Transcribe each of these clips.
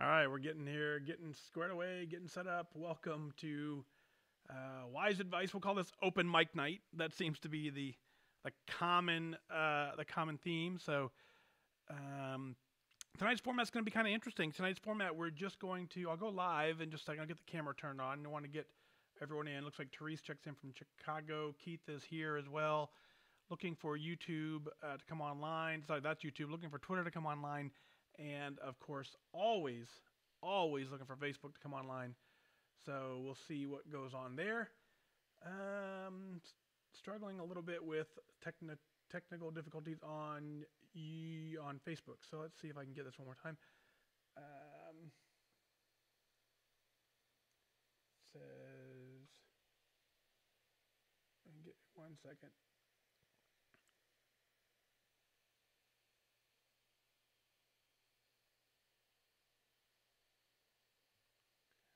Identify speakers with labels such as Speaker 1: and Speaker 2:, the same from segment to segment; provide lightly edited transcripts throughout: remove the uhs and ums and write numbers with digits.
Speaker 1: All right, we're getting here, getting squared away, getting set up. Welcome to Wise Advice. We'll call this Open Mic Night. That seems to be the common theme. So tonight's format is going to be kind of interesting. Tonight's format, we're just going to. I'll go live in just a second. I'll get the camera turned on. I want to get everyone in. Looks like Therese checks in from Chicago. Keith is here as well. Looking for YouTube to come online. Sorry, that's YouTube. Looking for Twitter to come online. And of course, always looking for Facebook to come online. So we'll see what goes on there. Struggling a little bit with technical difficulties on Facebook. So let's see if I can get this one more time. Says, get 1 second.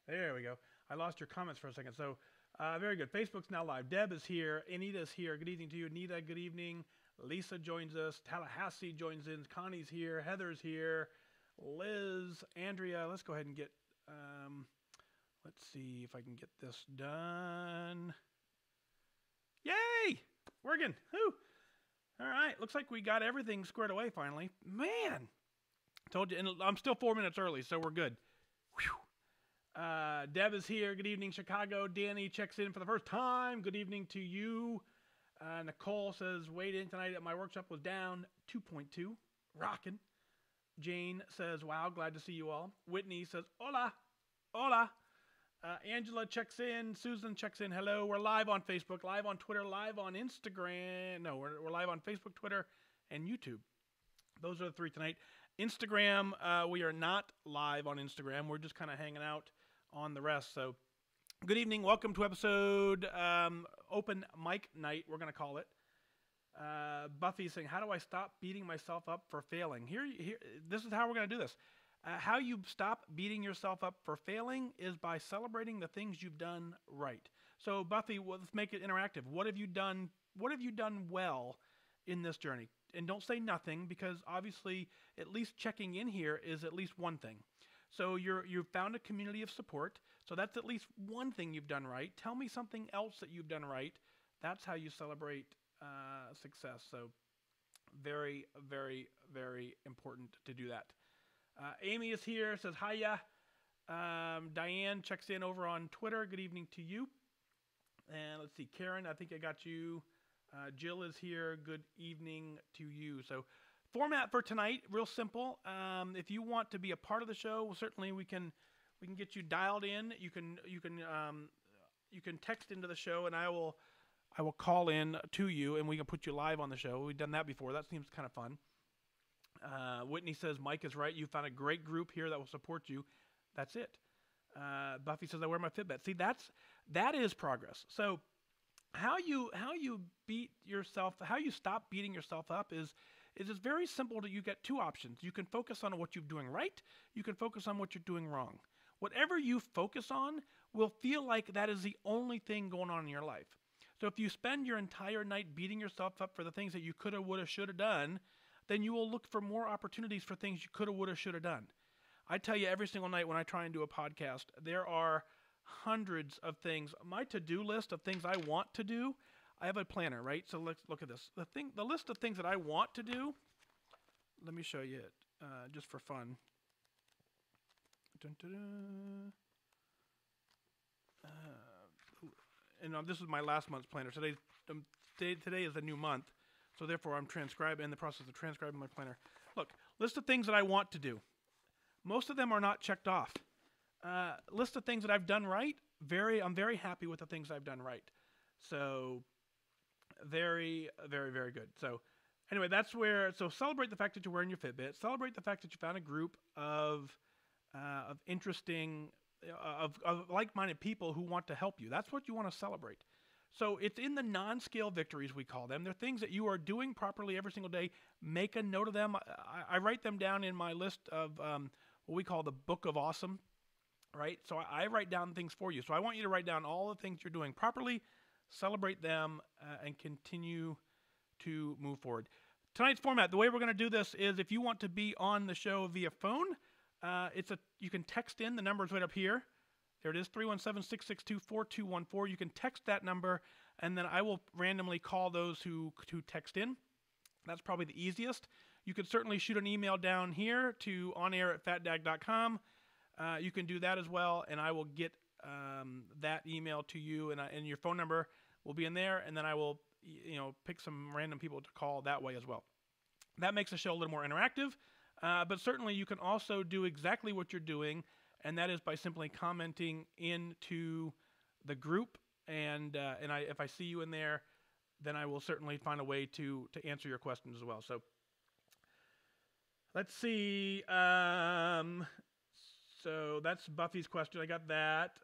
Speaker 1: There we go. I lost your comments for a second. So, very good. Facebook's now live. Deb is here. Anita's here. Good evening to you. Anita, good evening. Lisa joins us. Tallahassee joins in. Connie's here. Heather's here. Liz, Andrea. Let's go ahead and get, let's see if I can get this done. Yay! Working. Woo! All right. Looks like we got everything squared away finally. Man! Told you. And I'm still 4 minutes early, so we're good. Whew. Deb is here. Good evening, Chicago. Danny checks in for the first time. Good evening to you. Nicole says, weighed in tonight at my workshop was down 2.2. Rockin'. Jane says, wow, glad to see you all. Whitney says, hola. Hola. Angela checks in. Susan checks in. Hello. We're live on Facebook, live on Twitter, live on Instagram. No, we're live on Facebook, Twitter, and YouTube. Those are the three tonight. Instagram, we are not live on Instagram. We're just kind of hanging out on the rest. So good evening. Welcome to episode Open Mic Night, we're going to call it. Buffy's saying, how do I stop beating myself up for failing? Here, this is how we're going to do this. How you stop beating yourself up for failing is by celebrating the things you've done right. So Buffy, let's make it interactive. What have you done? What have you done well in this journey? And don't say nothing, because obviously at least checking in here is at least one thing. So you've found a community of support. So that's at least one thing you've done right. Tell me something else that you've done right. That's how you celebrate success. So very, very, very important to do that. Amy is here, says hiya. Diane checks in over on Twitter. Good evening to you. And let's see, Karen, I think I got you. Jill is here. Good evening to you. So format for tonight, real simple. If you want to be a part of the show, well, certainly we can get you dialed in. You can text into the show, and I will call in to you, and we can put you live on the show. We've done that before. That seems kind of fun. Whitney says Mike is right. You found a great group here that will support you. That's it. Buffy says I wear my Fitbit. See, that is progress. So how you beat yourself, how you stop beating yourself up is it's very simple. You get two options. You can focus on what you're doing right. You can focus on what you're doing wrong. Whatever you focus on will feel like that is the only thing going on in your life. So if you spend your entire night beating yourself up for the things that you coulda, woulda, shoulda done, then you will look for more opportunities for things you coulda, woulda, shoulda done. I tell you, every single night when I try and do a podcast, there are hundreds of things. My to-do list of things I want to do, I have a planner, right? So let's look at this. The list of things that I want to do, let me show you it, just for fun. Dun, dun, dun. And this is my last month's planner. Today is a new month, so therefore I'm in the process of transcribing my planner. Look, list of things that I want to do. Most of them are not checked off. List of things that I've done right. I'm very happy with the things I've done right. So very, very, very good. So anyway, so celebrate the fact that you're wearing your Fitbit. Celebrate the fact that you found a group of interesting, of like-minded people who want to help you. That's what you want to celebrate. So it's in the non-scale victories, we call them. They're things that you are doing properly every single day. Make a note of them. I write them down in my list of what we call the Book of Awesome, right? So I write down things for you. So I want you to write down all the things you're doing properly, celebrate them, and continue to move forward. Tonight's format, the way we're going to do this is if you want to be on the show via phone, You can text in. The number is right up here. There it is, 317-662-4214. You can text that number, and then I will randomly call those who text in. That's probably the easiest. You could certainly shoot an email down here to onair@fatdag.com. You can do that as well, and I will get that email to you, and your phone number will be in there, and then I will pick some random people to call that way as well. That makes the show a little more interactive, but certainly you can also do exactly what you're doing, and that is by simply commenting into the group, and if I see you in there, then I will certainly find a way to answer your questions as well. So let's see. So that's Buffy's question. I got that.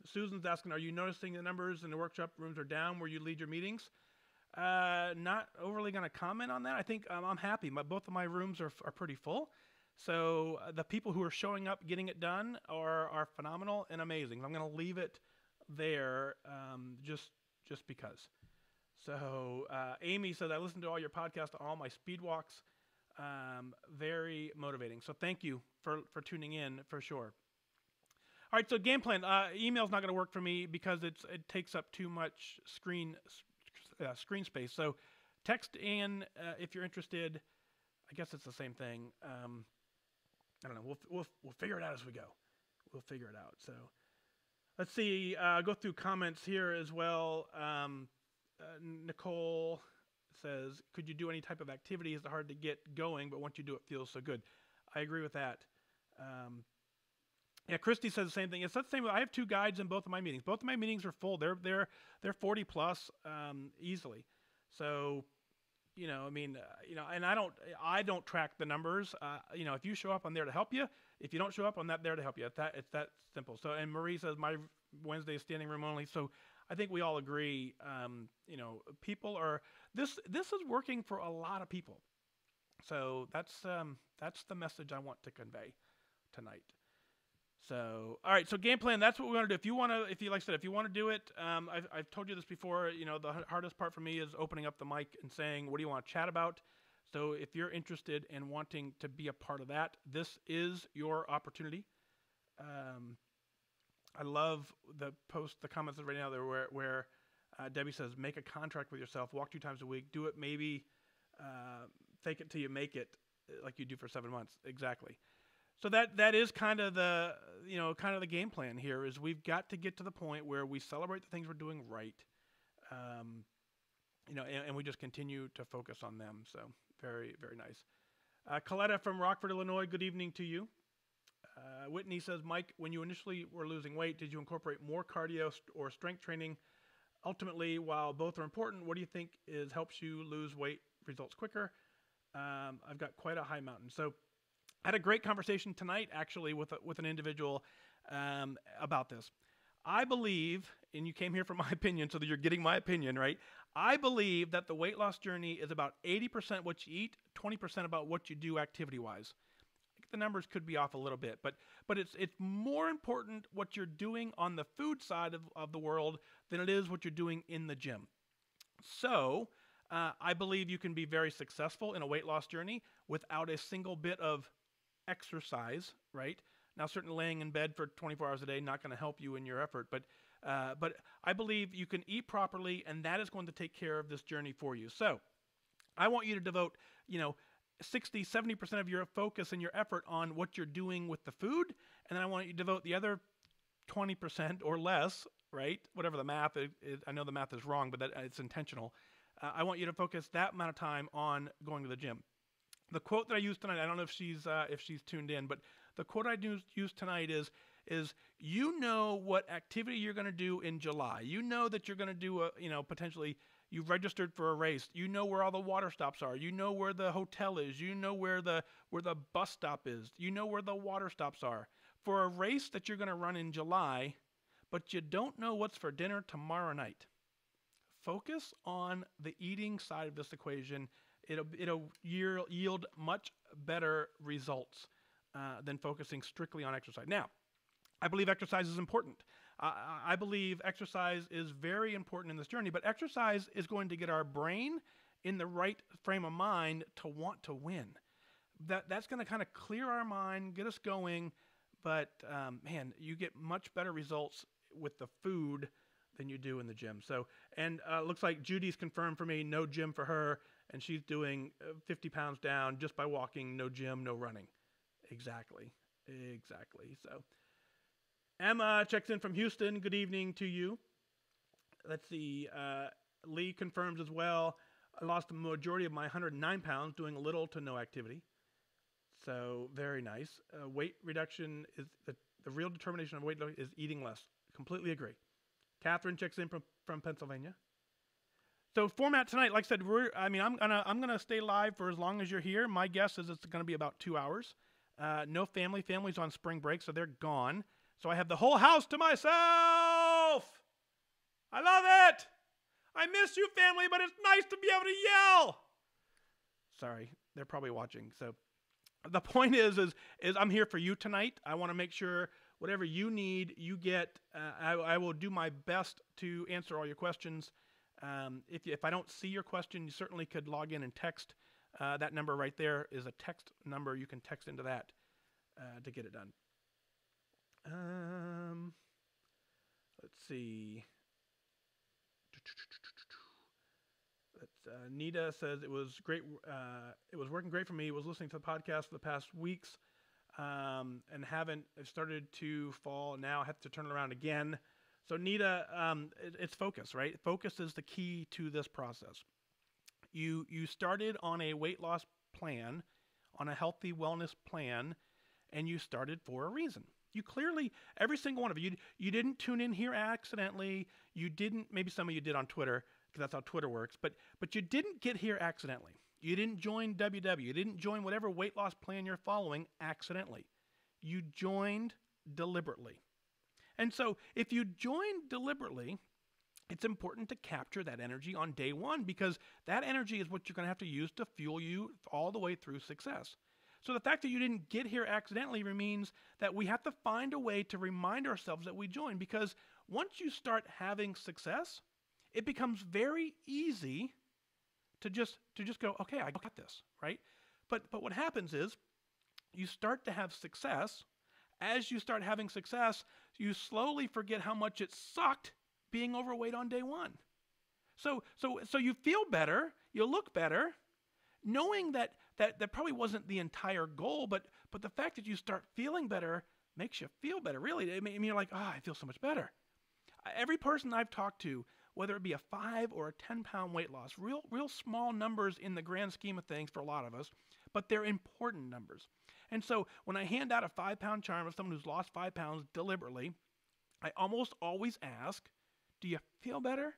Speaker 1: Susan's asking, are you noticing the numbers in the workshop rooms are down where you lead your meetings? Not overly going to comment on that. I think I'm happy. Both of my rooms are pretty full. So the people who are showing up, getting it done are phenomenal and amazing. I'm going to leave it there just because. So Amy says, I listen to all your podcasts, all my speed walks. Very motivating. So thank you for tuning in for sure. All right, so game plan. Email's not going to work for me because it takes up too much screen space. So text in if you're interested. I guess it's the same thing. I don't know. We'll figure it out as we go. We'll figure it out. So let's see. Go through comments here as well. Nicole says, could you do any type of activity? It's hard to get going, but once you do it, feels so good. I agree with that. Yeah, Christy says the same thing. It's the same. I have two guides in both of my meetings. Both of my meetings are full. They're 40 plus easily. So, and I don't track the numbers. If you show up, I'm there to help you. If you don't show up, I'm not there to help you. It's that simple. So, and Marie says my Wednesday is standing room only. So, I think we all agree. People are this is working for a lot of people. So that's the message I want to convey tonight. So, all right. So game plan. That's what we're going to do. If you want to do it, I've told you this before. The hardest part for me is opening up the mic and saying, what do you want to chat about? So if you're interested in wanting to be a part of that, this is your opportunity. I love the comments right now there where Debbie says, make a contract with yourself, walk 2 times a week, do it maybe, fake it till you make it, like you do for 7 months. Exactly. So that is kind of the game plan here is we've got to get to the point where we celebrate the things we're doing right, and we just continue to focus on them. So very, very nice. Coletta from Rockford, Illinois, good evening to you. Whitney says, Mike, when you initially were losing weight, did you incorporate more cardio or strength training? Ultimately, while both are important, what do you think helps you lose weight results quicker? I've got quite a high mountain. So I had a great conversation tonight, actually, with an individual about this. I believe, and you came here for my opinion, so that you're getting my opinion, right? I believe that the weight loss journey is about 80% what you eat, 20% about what you do activity-wise. The numbers could be off a little bit, but it's more important what you're doing on the food side of the world than it is what you're doing in the gym. So I believe you can be very successful in a weight loss journey without a single bit of exercise, right? Now, certainly laying in bed for 24 hours a day not going to help you in your effort, but I believe you can eat properly, and that is going to take care of this journey for you. So I want you to devote, 60, 70% of your focus and your effort on what you're doing with the food. And then I want you to devote the other 20% or less, right? Whatever the math is, I know the math is wrong, but it's intentional. I want you to focus that amount of time on going to the gym. The quote that I used tonight, I don't know if she's tuned in, but the quote I used tonight is what activity you're going to do in July. You know that you're going to do potentially you've registered for a race. You know where all the water stops are. You know where the hotel is. You know where the bus stop is. You know where the water stops are. For a race that you're going to run in July, but you don't know what's for dinner tomorrow night. Focus on the eating side of this equation. It'll yield much better results than focusing strictly on exercise. Now, I believe exercise is important. I believe exercise is very important in this journey, but exercise is going to get our brain in the right frame of mind to want to win. That's going to kind of clear our mind, get us going. But man, you get much better results with the food than you do in the gym. So, and looks like Judy's confirmed for me, no gym for her, and she's doing 50 pounds down just by walking, no gym, no running. Exactly. So, Emma checks in from Houston. Good evening to you. Let's see. Lee confirms as well. I lost the majority of my 109 pounds doing little to no activity. So very nice. Weight reduction is the real determination of weight loss is eating less. Completely agree. Catherine checks in from Pennsylvania. So format tonight, like I said, I'm gonna stay live for as long as you're here. My guess is it's gonna be about 2 hours. No family. Family's on spring break, so they're gone. So I have the whole house to myself. I love it. I miss you, family, but it's nice to be able to yell. Sorry, they're probably watching. So the point is I'm here for you tonight. I want to make sure whatever you need, you get. I will do my best to answer all your questions. If I don't see your question, you certainly could log in and text. That number right there is a text number. You can text into that to get it done. Let's see. Nita says it was great. It was working great for me. Was listening to the podcast for the past weeks, and haven't started to fall. Now I have to turn it around again. So Nita, it's focus, right? Focus is the key to this process. You started on a weight loss plan, on a healthy wellness plan, and you started for a reason. You clearly, every single one of you didn't tune in here accidentally. You didn't, maybe some of you did on Twitter, because that's how Twitter works, but you didn't get here accidentally. You didn't join WW. You didn't join whatever weight loss plan you're following accidentally. You joined deliberately. And so if you join deliberately, it's important to capture that energy on day one, because that energy is what you're going to have to use to fuel you all the way through success. So the fact that you didn't get here accidentally means that we have to find a way to remind ourselves that we joined, because once you start having success, it becomes very easy to just go, okay, I got this, right? But what happens is you start to have success. As you start having success, you slowly forget how much it sucked being overweight on day one. So you feel better, you look better, knowing that probably wasn't the entire goal, but the fact that you start feeling better makes you feel better. Really, I mean, you're like, I feel so much better. Every person I've talked to, whether it be a 5 or a 10-pound weight loss, real small numbers in the grand scheme of things for a lot of us, but they're important numbers. And so when I hand out a 5-pound charm of someone who's lost 5 pounds deliberately, I almost always ask, do you feel better?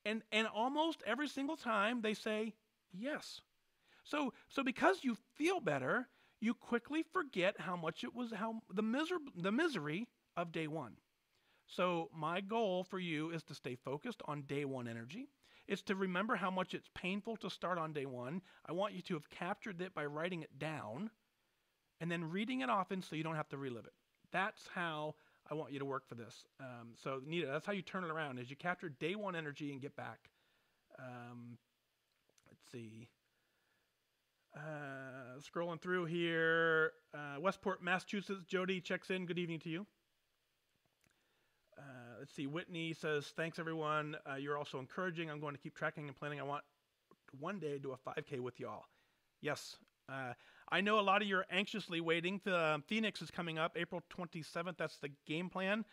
Speaker 1: And almost every single time they say yes. So because you feel better, you quickly forget how much it was, the misery of day one. So my goal for you is to stay focused on day one energy. It's to remember how much it's painful to start on day one. I want you to have captured it by writing it down and then reading it often so you don't have to relive it. That's how I want you to work for this. So Nita, that's how you turn it around, is you capture day one energy and get back. Let's see. Scrolling through here. Westport, Massachusetts. Jody checks in. Good evening to you. Let's see. Whitney says, thanks, everyone. You're also encouraging. I'm going to keep tracking and planning. I want to one day do a 5K with y'all. Yes. I know a lot of you are anxiously waiting. Phoenix is coming up April 27th. That's the game plan.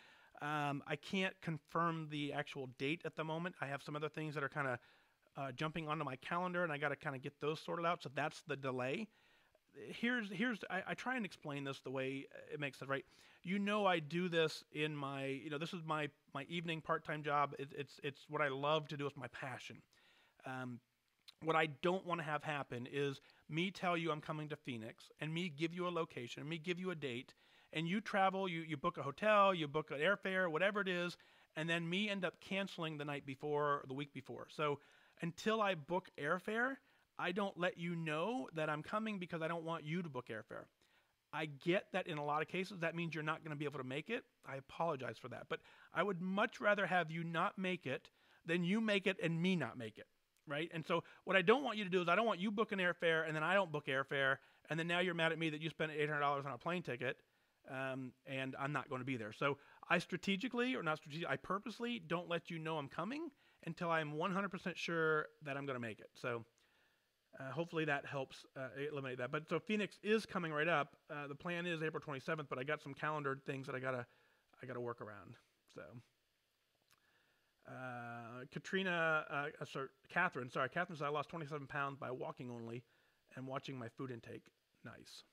Speaker 1: I can't confirm the actual date at the moment. I have some other things that are kind of jumping onto my calendar, and I got to kind of get those sorted out. So that's the delay. I try and explain this the way it makes sense, right? I do this in my, this is my evening part-time job. It's what I love to do. It's my passion. What I don't want to have happen is me tell you I'm coming to Phoenix and me give you a location and me give you a date, and you travel, you book a hotel, you book an airfare, whatever it is, and then me end up canceling the night before or the week before. So until I book airfare, I don't let you know that I'm coming, because I don't want you to book airfare. I get that in a lot of cases that means you're not going to be able to make it. I apologize for that. But I would much rather have you not make it than you make it and me not make it, right? And so what I don't want you to do is I don't want you booking airfare and then I don't book airfare, and then now you're mad at me that you spent $800 on a plane ticket, and I'm not going to be there. So I I purposely don't let you know I'm coming until I'm 100% sure that I'm going to make it. So hopefully that helps eliminate that. But so Phoenix is coming right up. The plan is April 27th, but I got some calendar things that I gotta work around. So Catherine said I lost 27 pounds by walking only and watching my food intake. Nice.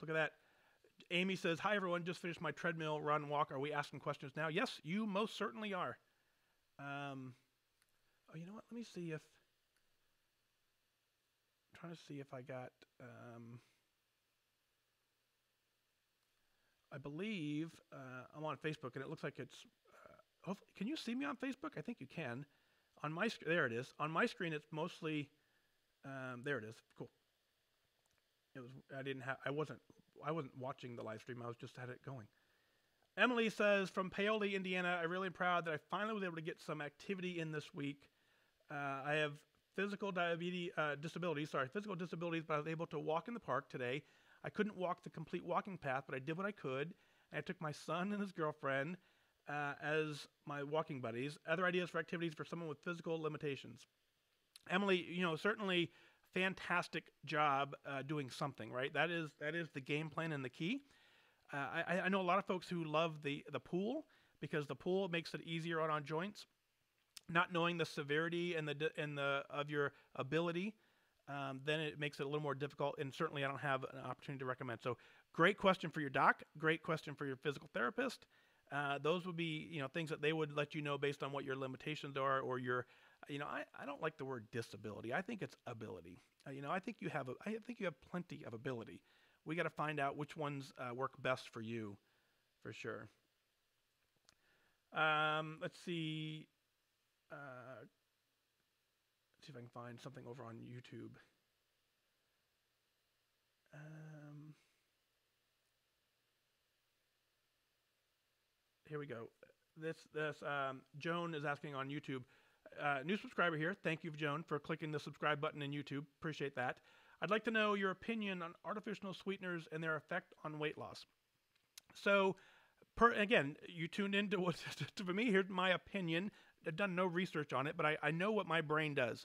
Speaker 1: Look at that. Amy says, hi everyone, just finished my treadmill run walk. Are we asking questions now? Yes, you most certainly are. Oh, you know what? Let me see if, I'm trying to see if I got, I believe I'm on Facebook and it looks like it's, hopefully, can you see me on Facebook? I think you can. On my screen, there it is. On my screen, it's mostly, there it is. Cool. I wasn't watching the live stream. I was just had it going. Emily says, from Paoli, Indiana, I'm really proud that I finally was able to get some activity in this week. I have physical disabilities, but I was able to walk in the park today. I couldn't walk the complete walking path, but I did what I could. And I took my son and his girlfriend as my walking buddies. Other ideas for activities for someone with physical limitations? Emily, certainly fantastic job doing something, right? That is the game plan and the key. I know a lot of folks who love the pool because the pool makes it easier on joints. Not knowing the severity and of your ability, then it makes it a little more difficult. And certainly, I don't have an opportunity to recommend. So, great question for your doc. Great question for your physical therapist. Those would be things that they would let you know based on what your limitations are or your. I don't like the word disability. I think it's ability. I think you have plenty of ability. We got to find out which ones work best for you, for sure. Let's see. Let's see if I can find something over on YouTube. Here we go. This Joan is asking on YouTube. New subscriber here. Thank you, Joan, for clicking the subscribe button in YouTube. Appreciate that. I'd like to know your opinion on artificial sweeteners and their effect on weight loss. So, again, you tuned into what, for me, here's my opinion. I've done no research on it, but I know what my brain does.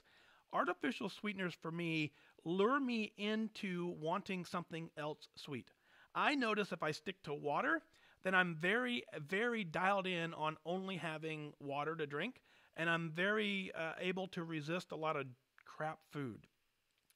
Speaker 1: Artificial sweeteners, for me, lure me into wanting something else sweet. I notice if I stick to water, then I'm very, very dialed in on only having water to drink, and I'm very able to resist a lot of crap food.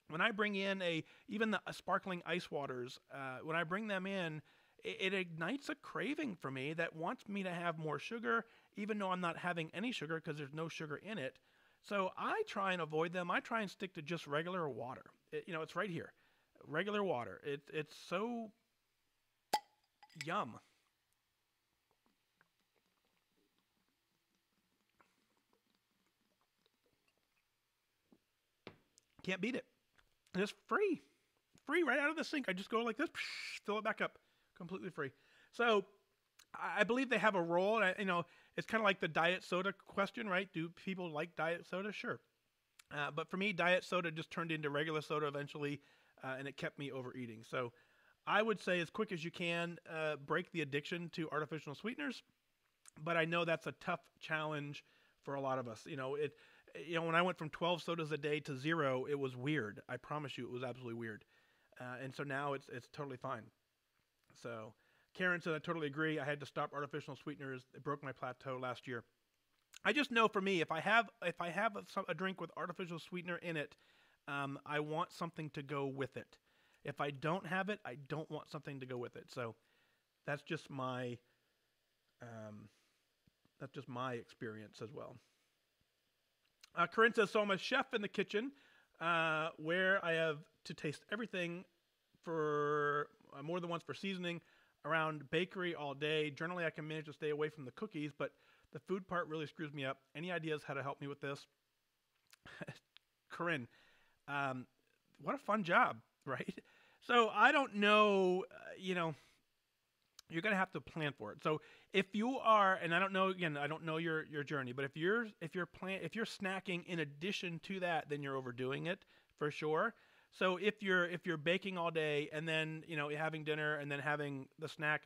Speaker 1: When I bring in even the sparkling ice waters, when I bring them in, it ignites a craving for me that wants me to have more sugar, even though I'm not having any sugar because there's no sugar in it. So I try and avoid them. I try and stick to just regular water. It's right here. Regular water. It's so yum. Can't beat it. And it's free. Free right out of the sink. I just go like this, fill it back up. Completely free. So I believe they have a role. It's kind of like the diet soda question, right? Do people like diet soda? Sure. But for me, diet soda just turned into regular soda eventually, and it kept me overeating. So I would say as quick as you can, break the addiction to artificial sweeteners. But I know that's a tough challenge for a lot of us. When I went from 12 sodas a day to 0, it was weird. I promise you, it was absolutely weird. And so now it's totally fine. So Karen said, I totally agree. I had to stop artificial sweeteners. It broke my plateau last year. I just know for me, if I have a drink with artificial sweetener in it, I want something to go with it. If I don't have it, I don't want something to go with it. So that's just my experience as well. Corinne says, so I'm a chef in the kitchen where I have to taste everything for more than once for seasoning around bakery all day. Generally, I can manage to stay away from the cookies, but the food part really screws me up. Any ideas how to help me with this? Corinne, what a fun job, right? So I don't know, you're going to have to plan for it. So if you are, and I don't know, again, I don't know your journey, but if you're snacking in addition to that, then you're overdoing it for sure. So if you're baking all day and then, you're having dinner and then having the snack,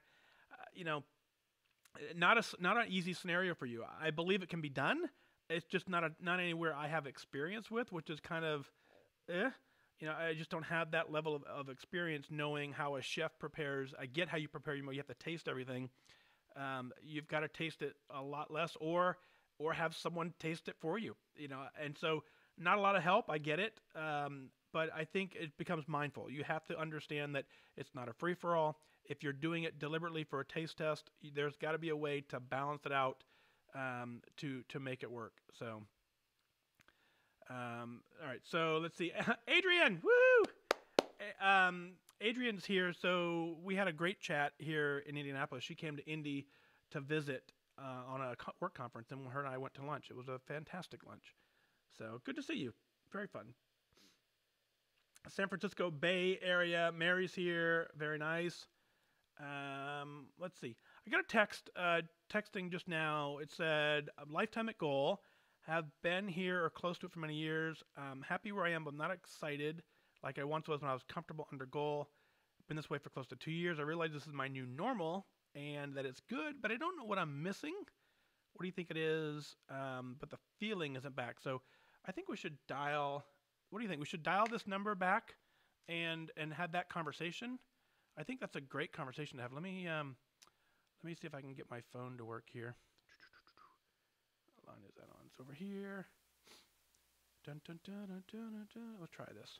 Speaker 1: not an easy scenario for you. I believe it can be done. It's just not anywhere I have experience with, which is kind of, I just don't have that level of experience knowing how a chef prepares. I get how you prepare your meal. You have to taste everything. You've got to taste it a lot less, or have someone taste it for you. And so not a lot of help. I get it, but I think it becomes mindful. You have to understand that it's not a free for all. If you're doing it deliberately for a taste test, there's got to be a way to balance it out to make it work. So. All right, so let's see. Adrian, woo! Adrian's here, so we had a great chat here in Indianapolis. She came to Indy to visit on a work conference, and her and I went to lunch. It was a fantastic lunch. So good to see you. Very fun. San Francisco Bay Area. Mary's here. Very nice. Let's see. I got a text texting just now. It said, lifetime at goal. Have been here or close to it for many years. Happy where I am, but I'm not excited like I once was when I was comfortable under goal. Been this way for close to 2 years. I realize this is my new normal and that it's good, but I don't know what I'm missing. What do you think it is? But the feeling isn't back. So I think we should dial. What do you think? We should dial this number back and have that conversation. I think that's a great conversation to have. Let me see if I can get my phone to work here. Line is that on? It's over here. Dun, dun, dun, dun, dun, dun, dun. Let's try this.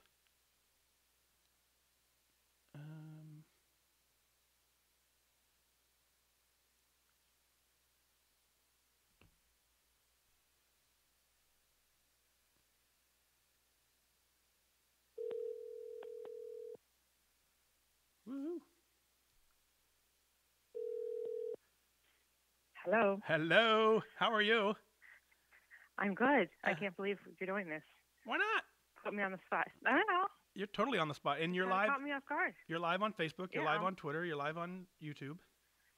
Speaker 1: Woohoo!
Speaker 2: Hello.
Speaker 1: Hello. How are you?
Speaker 2: I'm good. I can't believe you're doing this.
Speaker 1: Why not?
Speaker 2: Put me on the spot. I don't know.
Speaker 1: You're totally on the spot, and you're live.
Speaker 2: Caught me off guard.
Speaker 1: You're live on Facebook. You're live on Twitter. You're live on YouTube.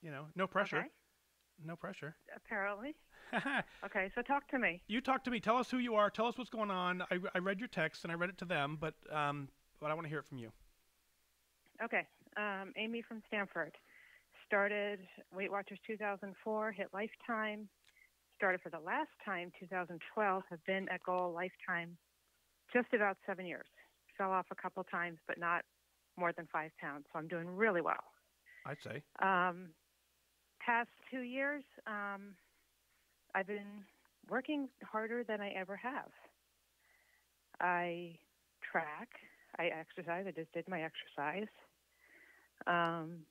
Speaker 1: No pressure.
Speaker 2: Okay.
Speaker 1: No pressure.
Speaker 2: Apparently. Okay, so talk to me.
Speaker 1: You talk to me. Tell us who you are. Tell us what's going on. I read your text and I read it to them, but I want to hear it from you.
Speaker 2: Okay. Amy from Stanford. Started Weight Watchers 2004, hit Lifetime. Started for the last time 2012, have been at goal Lifetime just about 7 years. Fell off a couple times, but not more than 5 pounds. So I'm doing really well.
Speaker 1: I'd say.
Speaker 2: Past 2 years, I've been working harder than I ever have. I track. I exercise. I just did my exercise. I'm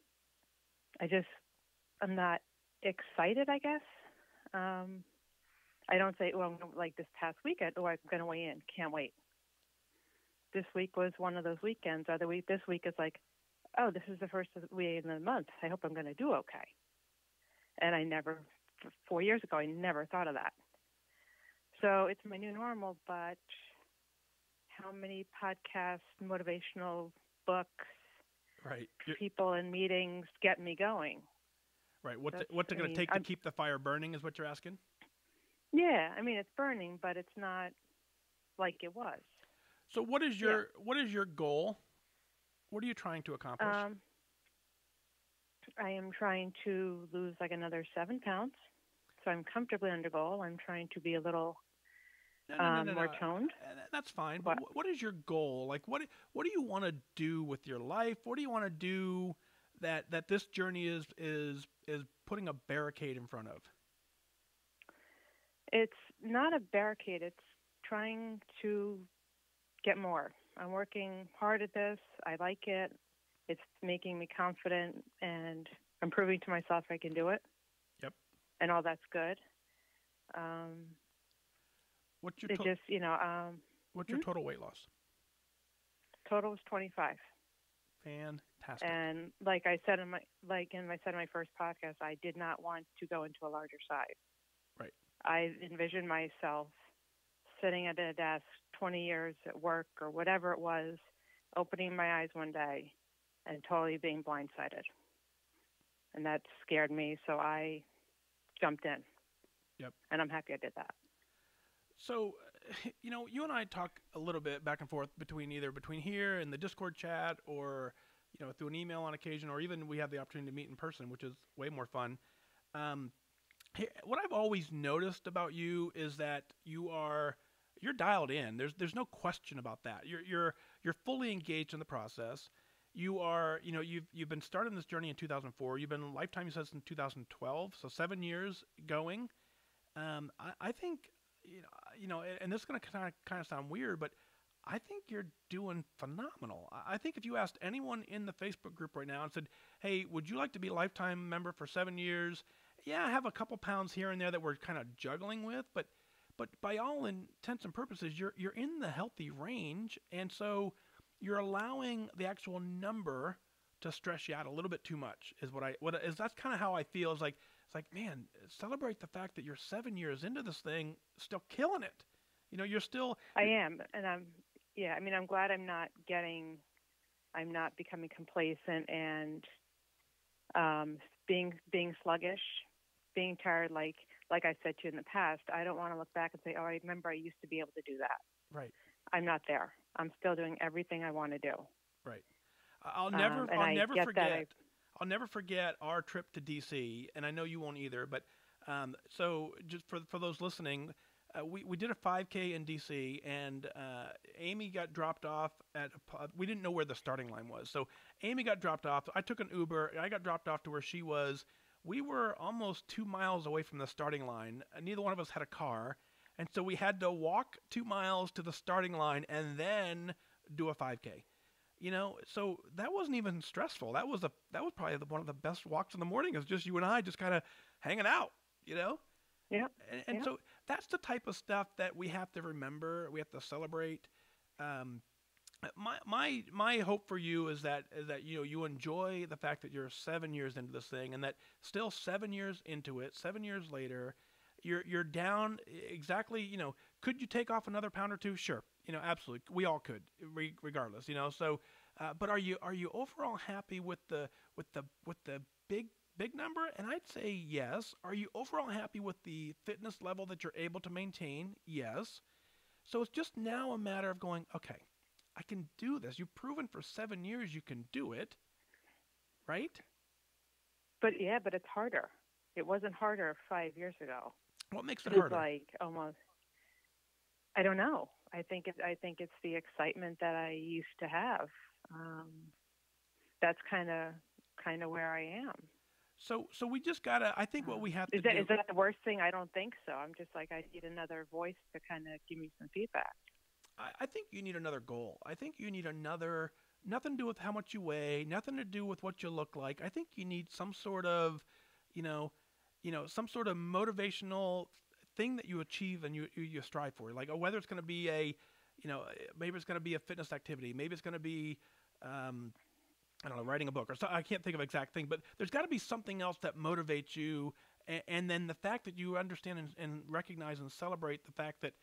Speaker 2: not excited, I guess. I don't say, well, like this past weekend, I'm going to weigh in. Can't wait. This week was one of those weekends. This week is like, oh, this is the first weigh in the month. I hope I'm going to do okay. And 4 years ago, I never thought of that. So it's my new normal, but how many podcasts, motivational books,
Speaker 1: right,
Speaker 2: people in meetings get me going?
Speaker 1: Right. What's it going to take to keep the fire burning is what you're asking?
Speaker 2: Yeah. I mean, it's burning, but it's not like it was.
Speaker 1: So what is your goal? What are you trying to accomplish?
Speaker 2: I am trying to lose like another 7 pounds. So I'm comfortably under goal. I'm trying to be a little more toned.
Speaker 1: That's fine. But what is your goal? Like, what do you want to do with your life? What do you want to do that this journey is putting a barricade in front of?
Speaker 2: It's not a barricade. It's trying to get more. I'm working hard at this. I like it. It's making me confident, and I'm proving to myself I can do it.
Speaker 1: Yep.
Speaker 2: And all that's good.
Speaker 1: What's your what's your total weight loss?
Speaker 2: Total was 25.
Speaker 1: Fantastic.
Speaker 2: And like I said in my first podcast, I did not want to go into a larger size.
Speaker 1: Right.
Speaker 2: I envisioned myself sitting at a desk 20 years at work or whatever it was, opening my eyes one day and totally being blindsided. and that scared me. So I jumped in.
Speaker 1: Yep.
Speaker 2: And I'm happy I did that.
Speaker 1: So, you and I talk a little bit back and forth between here and the Discord chat, or through an email on occasion, or even we have the opportunity to meet in person, which is way more fun. Um, what I've always noticed about you is that you're dialed in. There's no question about that. You're fully engaged in the process. You are, you've been starting this journey in 2004. You've been lifetime, you said, since 2012, so 7 years going. I think, and this is going to kind of sound weird, but I think you're doing phenomenal. I think if you asked anyone in the Facebook group right now and said, "Hey, would you like to be a lifetime member for 7 years?" Yeah, I have a couple pounds here and there that we're kind of juggling with, but by all intents and purposes, you're in the healthy range, and so you're allowing the actual number to stress you out a little bit too much. That's kind of how I feel. It's like, man, celebrate the fact that you're 7 years into this thing, still killing it. You're still.
Speaker 2: I am, and I'm glad I'm not becoming complacent and being sluggish, being tired. Like I said to you in the past, I don't want to look back and say, "Oh, I remember I used to be able to do that."
Speaker 1: Right.
Speaker 2: I'm not there. I'm still doing everything I want to do.
Speaker 1: Right. I'll never forget our trip to DC, and I know you won't either. But so just for those listening, we did a 5K in DC, and Amy got dropped off we didn't know where the starting line was. So Amy got dropped off. I took an Uber. I got dropped off to where she was. We were almost 2 miles away from the starting line. Neither one of us had a car, and so we had to walk 2 miles to the starting line and then do a 5K. So that wasn't even stressful. That was probably one of the best walks in the morning. It was just you and I just kind of hanging out.
Speaker 2: Yeah.
Speaker 1: And so that's the type of stuff that we have to remember. We have to celebrate. My hope for you is that you enjoy the fact that you're 7 years into this thing, and that still 7 years into it, 7 years later, you're down exactly. Could you take off another pound or two? Sure. Absolutely. We all could, regardless. So, but are you overall happy with the big number? And I'd say yes. Are you overall happy with the fitness level that you're able to maintain? Yes. So it's just now a matter of going, okay, I can do this. You've proven for 7 years you can do it, right?
Speaker 2: But it's harder. It wasn't harder 5 years ago.
Speaker 1: What makes it harder?
Speaker 2: Like almost. I don't know. I think it's the excitement that I used to have. That's kind of where I am.
Speaker 1: So we just gotta. I think what we have to do.
Speaker 2: Is that the worst thing? I don't think so. I'm just like, I need another voice to kind of give me some feedback.
Speaker 1: I think you need another goal. I think you need nothing to do with how much you weigh, nothing to do with what you look like. I think you need some sort of, some sort of motivational thing that you achieve and you strive for. Like, whether it's going to be maybe it's going to be a fitness activity, maybe it's going to be, I don't know, writing a book or so. I can't think of an exact thing, but there's got to be something else that motivates you. And then the fact that you understand and recognize and celebrate the fact that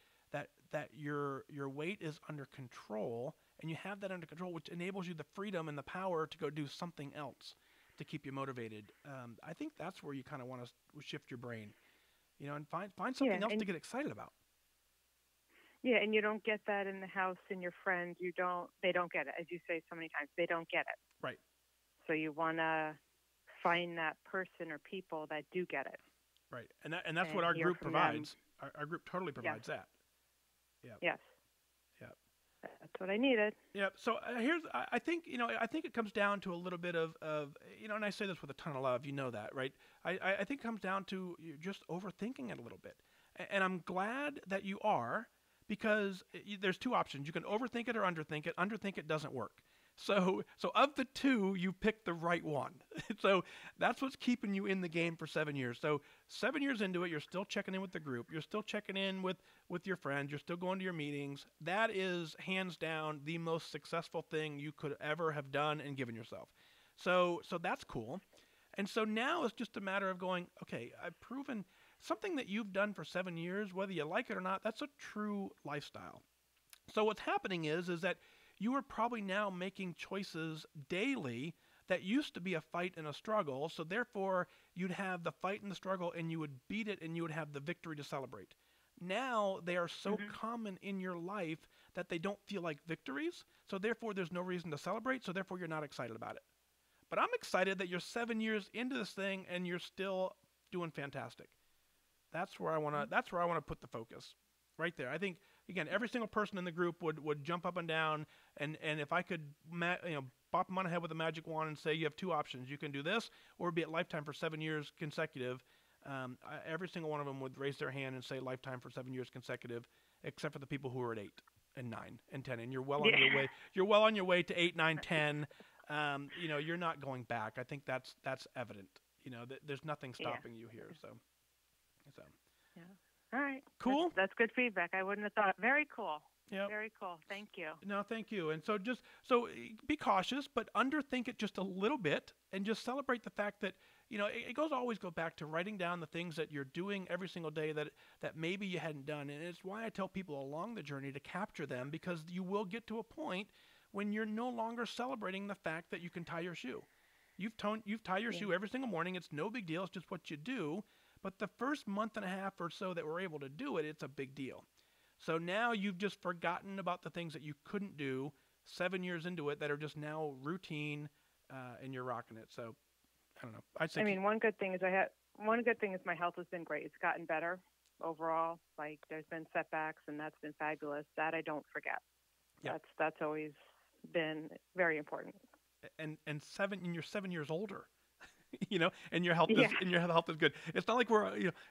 Speaker 1: your weight is under control, and you have that under control, which enables you the freedom and the power to go do something else to keep you motivated. I think that's where you kind of want to shift your brain, and find something else to get excited about.
Speaker 2: Yeah, and you don't get that in the house and your friends. They don't get it, as you say so many times. They don't get it.
Speaker 1: Right.
Speaker 2: So you want to find that person or people that do get it.
Speaker 1: Right, and that's what our group provides. Our group totally provides that. Yeah.
Speaker 2: Yes.
Speaker 1: Yeah.
Speaker 2: That's what I needed.
Speaker 1: Yeah. So I think it comes down to a little bit of and I say this with a ton of love. You know that, right? I think it comes down to you just overthinking it a little bit, and I'm glad that you are, because there's two options. You can overthink it or underthink it. Underthink it doesn't work. So of the two, you picked the right one. So that's what's keeping you in the game for 7 years. So 7 years into it, you're still checking in with the group. You're still checking in with your friends. You're still going to your meetings. That is hands down the most successful thing you could ever have done and given yourself. So that's cool. And so now it's just a matter of going, okay, I've proven something that you've done for 7 years, whether you like it or not. That's a true lifestyle. So what's happening is that you are probably now making choices daily that used to be a fight and a struggle. So therefore, you'd have the fight and the struggle, and you would beat it, and you would have the victory to celebrate. Now they are so common in your life that they don't feel like victories. So therefore, there's no reason to celebrate. So therefore, you're not excited about it. But I'm excited that you're 7 years into this thing and you're still doing fantastic. That's where I want to. That's where I want to put the focus, right there. I think again, every single person in the group would jump up and down, and if I could, bop them on the head with a magic wand and say you have two options: you can do this, or be at lifetime for 7 years consecutive. Every single one of them would raise their hand and say lifetime for 7 years consecutive, except for the people who are at 8 and 9 and 10, and you're well on your way. You're well on your way to 8, 9, 10. You're not going back. I think that's evident. There's nothing stopping you here. So.
Speaker 2: Yeah. All right.
Speaker 1: Cool.
Speaker 2: That's good feedback. I wouldn't have thought. Very cool.
Speaker 1: Yeah.
Speaker 2: Very cool. Thank you.
Speaker 1: No, thank you. And so be cautious, but underthink it just a little bit, and just celebrate the fact that it always go back to writing down the things that you're doing every single day that maybe you hadn't done. And it's why I tell people along the journey to capture them, because you will get to a point when you're no longer celebrating the fact that you can tie your shoe. You've tied your shoe every single morning. It's no big deal. It's just what you do. But the first month and a half or so that we're able to do it, it's a big deal. So now you've just forgotten about the things that you couldn't do 7 years into it that are just now routine, and you're rocking it. So I don't know. I'd say.
Speaker 2: One good thing is my health has been great. It's gotten better overall. Like there's been setbacks, and that's been fabulous. That I don't forget.
Speaker 1: Yeah.
Speaker 2: That's always been very important.
Speaker 1: And you're 7 years older. And your health is good. It's not like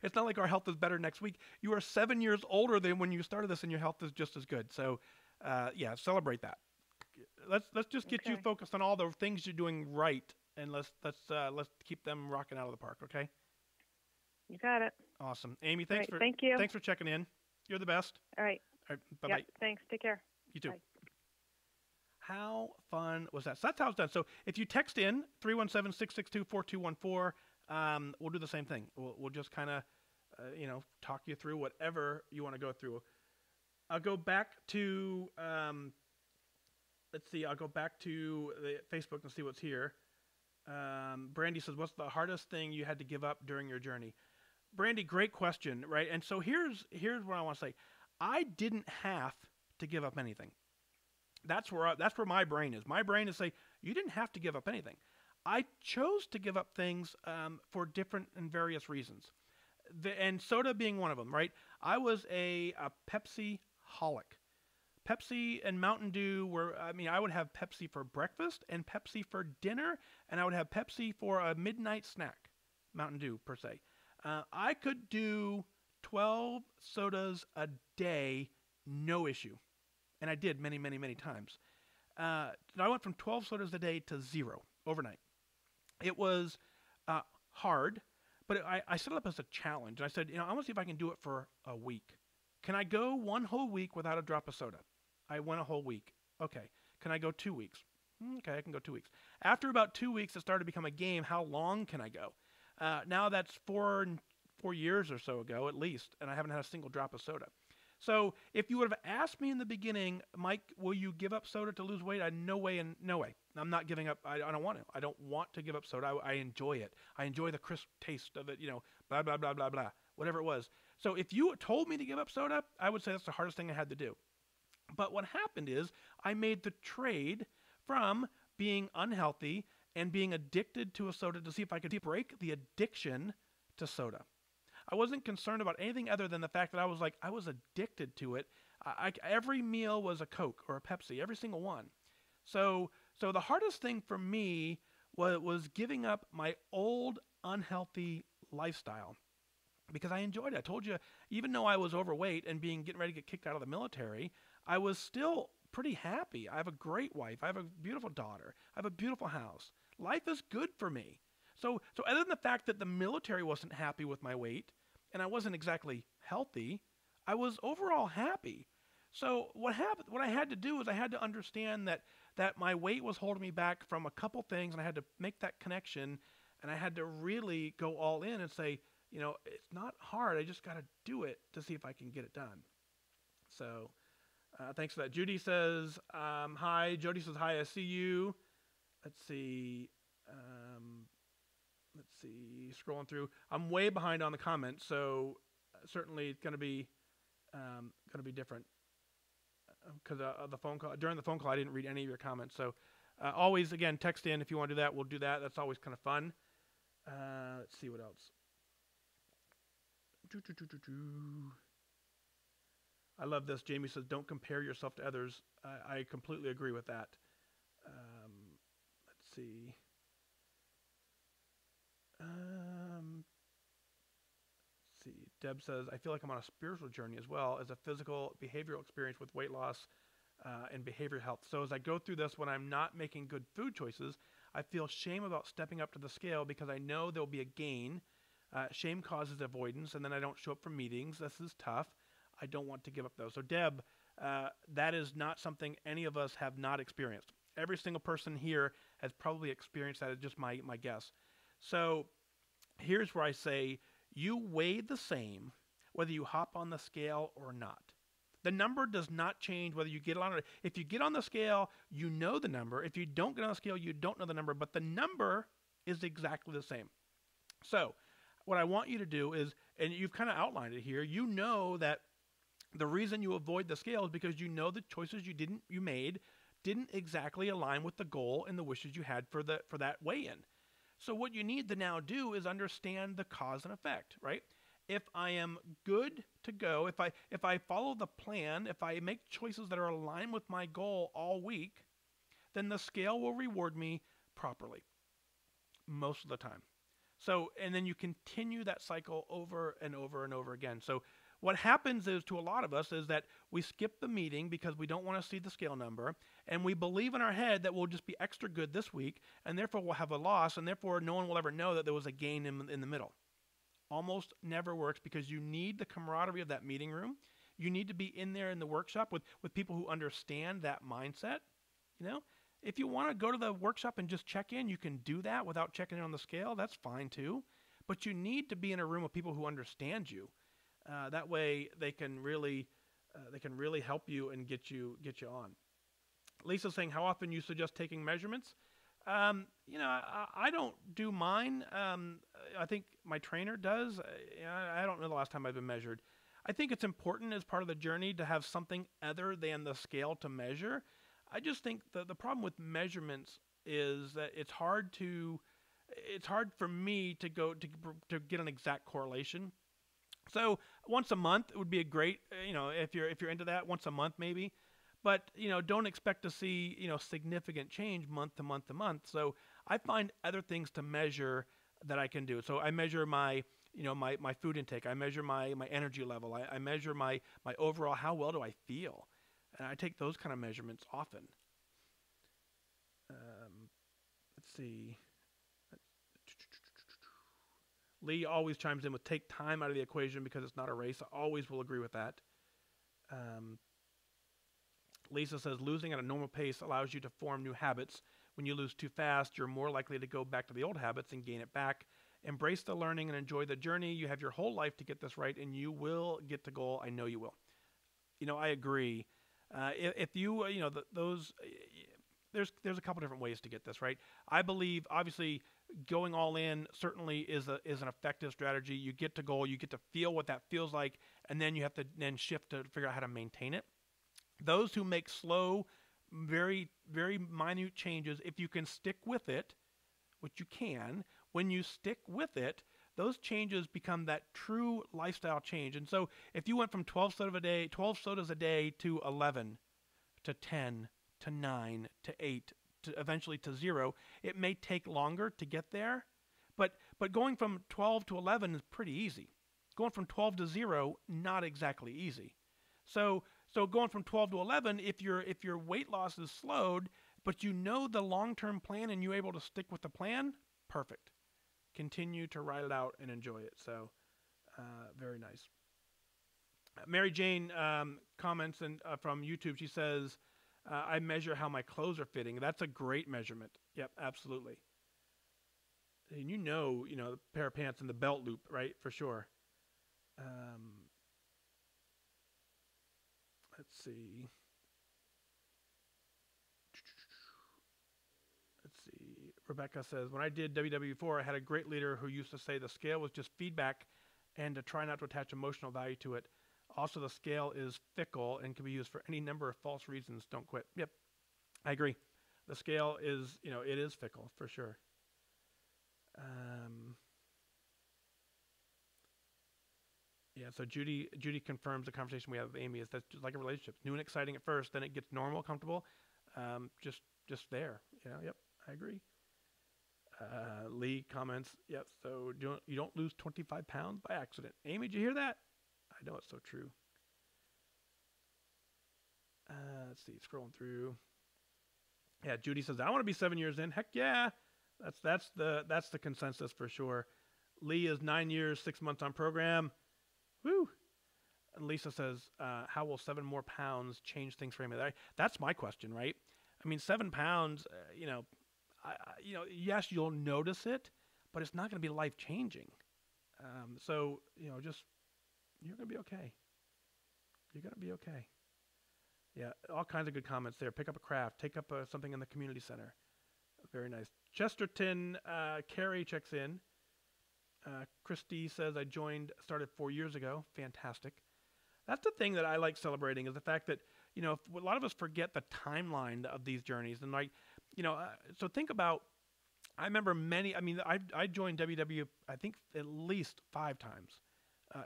Speaker 1: it's not like our health is better next week. You are 7 years older than when you started this, and your health is just as good. So, celebrate that. Let's just get you focused on all the things you're doing right, and let's keep them rocking out of the park. Okay.
Speaker 2: You got it.
Speaker 1: Awesome, Amy.
Speaker 2: Thank you.
Speaker 1: Thanks for checking in. You're the best.
Speaker 2: All right.
Speaker 1: Bye bye.
Speaker 2: Thanks. Take care.
Speaker 1: You too.
Speaker 2: Bye.
Speaker 1: How fun was that? So that's how it's done. So if you text in 317-662-4214, we'll do the same thing. We'll just kind of, talk you through whatever you want to go through. I'll go back to, let's see. I'll go back to the Facebook and see what's here. Brandy says, "What's the hardest thing you had to give up during your journey?" Brandy, great question, right? And so here's what I want to say. I didn't have to give up anything. That's where my brain is. My brain is saying, you didn't have to give up anything. I chose to give up things for different and various reasons. And soda being one of them, right? I was a Pepsi-holic. Pepsi and Mountain Dew I would have Pepsi for breakfast and Pepsi for dinner, and I would have Pepsi for a midnight snack, Mountain Dew per se. I could do 12 sodas a day, no issue. And I did many, many, many times. I went from 12 sodas a day to 0 overnight. It was hard, but I set it up as a challenge. I said, I want to see if I can do it for a week. Can I go one whole week without a drop of soda? I went a whole week. Okay. Can I go 2 weeks? Okay, I can go 2 weeks. After about 2 weeks, it started to become a game. How long can I go? Now that's 4 years or so ago, at least, and I haven't had a single drop of soda. So if you would have asked me in the beginning, Mike, will you give up soda to lose weight? No way and no way. I'm not giving up. I don't want to. I don't want to give up soda. I enjoy it. I enjoy the crisp taste of it, blah, blah, blah, blah, blah, whatever it was. So if you told me to give up soda, I would say that's the hardest thing I had to do. But what happened is I made the trade from being unhealthy and being addicted to a soda to see if I could break the addiction to soda. I wasn't concerned about anything other than the fact that I was addicted to it. Every meal was a Coke or a Pepsi, every single one. So the hardest thing for me was giving up my old unhealthy lifestyle because I enjoyed it. I told you, even though I was overweight and getting ready to get kicked out of the military, I was still pretty happy. I have a great wife. I have a beautiful daughter. I have a beautiful house. Life is good for me. So other than the fact that the military wasn't happy with my weight and I wasn't exactly healthy, I was overall happy. So what I had to do is I had to understand that my weight was holding me back from a couple things, and I had to make that connection, and I had to really go all in and say, it's not hard. I just got to do it to see if I can get it done. So thanks for that. Judy says, hi. Jody says, hi, I see you. Let's see. Let's see, scrolling through. I'm way behind on the comments, so certainly it's going to be different because the phone call. During the phone call, I didn't read any of your comments. So always, again, text in if you want to do that. We'll do that. That's always kind of fun. Let's see what else. I love this. Jamie says, "Don't compare yourself to others." I completely agree with that. Let's see. Let's see. Deb says, "I feel like I'm on a spiritual journey as well as a physical behavioral experience with weight loss and behavioral health. So as I go through this, when I'm not making good food choices, I feel shame about stepping up to the scale because I know there'll be a gain. Shame causes avoidance, and then I don't show up for meetings. This is tough. I don't want to give up those." So Deb, that is not something any of us have not experienced. Every single person here has probably experienced that. Is just my guess. So here's where I say you weigh the same whether you hop on the scale or not. The number does not change whether you get on it. If you get on the scale, you know the number. If you don't get on the scale, you don't know the number, but the number is exactly the same. So what I want you to do is, and you've kind of outlined it here, you know that the reason you avoid the scale is because you know the choices you made didn't exactly align with the goal and the wishes you had for that weigh-in. So what you need to now do is understand the cause and effect, right? If I am good to go, if I follow the plan, if I make choices that are aligned with my goal all week, then the scale will reward me properly most of the time. So, and then you continue that cycle over and over and over again. So what happens is, to a lot of us, is that we skip the meeting because we don't want to see the scale number, and we believe in our head that we'll just be extra good this week, and therefore we'll have a loss, and therefore no one will ever know that there was a gain in the middle. Almost never works because you need the camaraderie of that meeting room. You need to be in there in the workshop with people who understand that mindset. You know, if you want to go to the workshop and just check in, you can do that without checking in on the scale. That's fine too. But you need to be in a room with people who understand you. That way they can really help you and get you on. Lisa's saying, "How often you suggest taking measurements?" I don't do mine. I think my trainer does. I don't know the last time I've been measured. I think it's important as part of the journey to have something other than the scale to measure. I just think the problem with measurements is that it's hard for me to get an exact correlation. So once a month would be a great, if you're into that, once a month maybe. But, don't expect to see, significant change month to month to month. So I find other things to measure that I can do. So I measure my food intake. I measure my energy level. I measure my overall, how well do I feel? And I take those kind of measurements often. Let's see. Lee always chimes in with take time out of the equation because it's not a race. I always will agree with that. Lisa says losing at a normal pace allows you to form new habits. When you lose too fast, you're more likely to go back to the old habits and gain it back. Embrace the learning and enjoy the journey. You have your whole life to get this right, and you will get to goal. I know you will. I agree. If you, there's a couple different ways to get this right. I believe, obviously, going all in certainly is an effective strategy. You get to goal, you get to feel what that feels like, and then you have to then shift to figure out how to maintain it. Those who make slow, very, very minute changes, if you can stick with it, which you can, when you stick with it, those changes become that true lifestyle change. And so if you went from 12 sodas a day to 11, to 10, to 9, to 8, to eventually to 0, it may take longer to get there, but going from 12 to 11 is pretty easy. Going from 12 to 0, not exactly easy. So going from 12 to 11, if your weight loss is slowed, but you know the long-term plan and you're able to stick with the plan, perfect. Continue to ride it out and enjoy it. So very nice. Mary Jane comments from YouTube. She says, I measure how my clothes are fitting. That's a great measurement. Yep, absolutely. And the pair of pants and the belt loop, right? For sure. Let's see. Rebecca says, when I did WW4, I had a great leader who used to say the scale was just feedback and to try not to attach emotional value to it. Also, the scale is fickle and can be used for any number of false reasons. Don't quit. Yep, I agree. The scale is, it is fickle for sure. Yeah, so Judy confirms the conversation we have with Amy is that's just like a relationship. New and exciting at first, then it gets normal, comfortable, just there. Yep, I agree. Lee comments, yep, so you don't lose 25 pounds by accident. Amy, did you hear that? I know it's so true. Let's see, scrolling through. Yeah, Judy says, I want to be 7 years in. Heck yeah. That's the consensus for sure. Lee is 9 years, 6 months on program. Woo. And Lisa says, how will 7 more pounds change things for Amy? That's my question, right? I mean, 7 pounds, yes, you'll notice it, but it's not going to be life changing. So, just, you're going to be okay. You're going to be okay. Yeah, all kinds of good comments there. Pick up a craft. Take up something in the community center. Very nice. Chesterton, Carrie checks in. Christy says, started 4 years ago. Fantastic. That's the thing that I like celebrating is the fact that, a lot of us forget the timeline of these journeys. And so think about, I remember I joined WW, I think at least 5 times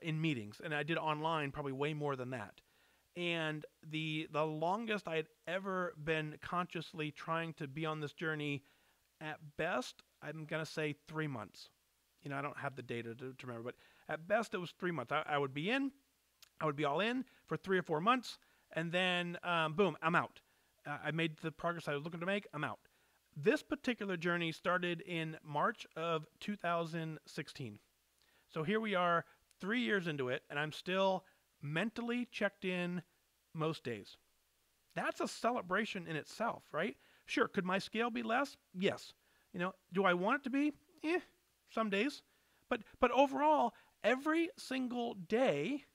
Speaker 1: in meetings. And I did online probably way more than that. And the longest I had ever been consciously trying to be on this journey, at best, I'm going to say 3 months. I don't have the data to remember, but at best it was 3 months. I would be all in for 3 or 4 months, and then boom, I'm out. I made the progress I was looking to make, I'm out. This particular journey started in March of 2016. So here we are 3 years into it, and I'm still mentally checked in most days. That's a celebration in itself, right? Sure, could my scale be less? Yes. Do I want it to be? Some days. But overall, every single day,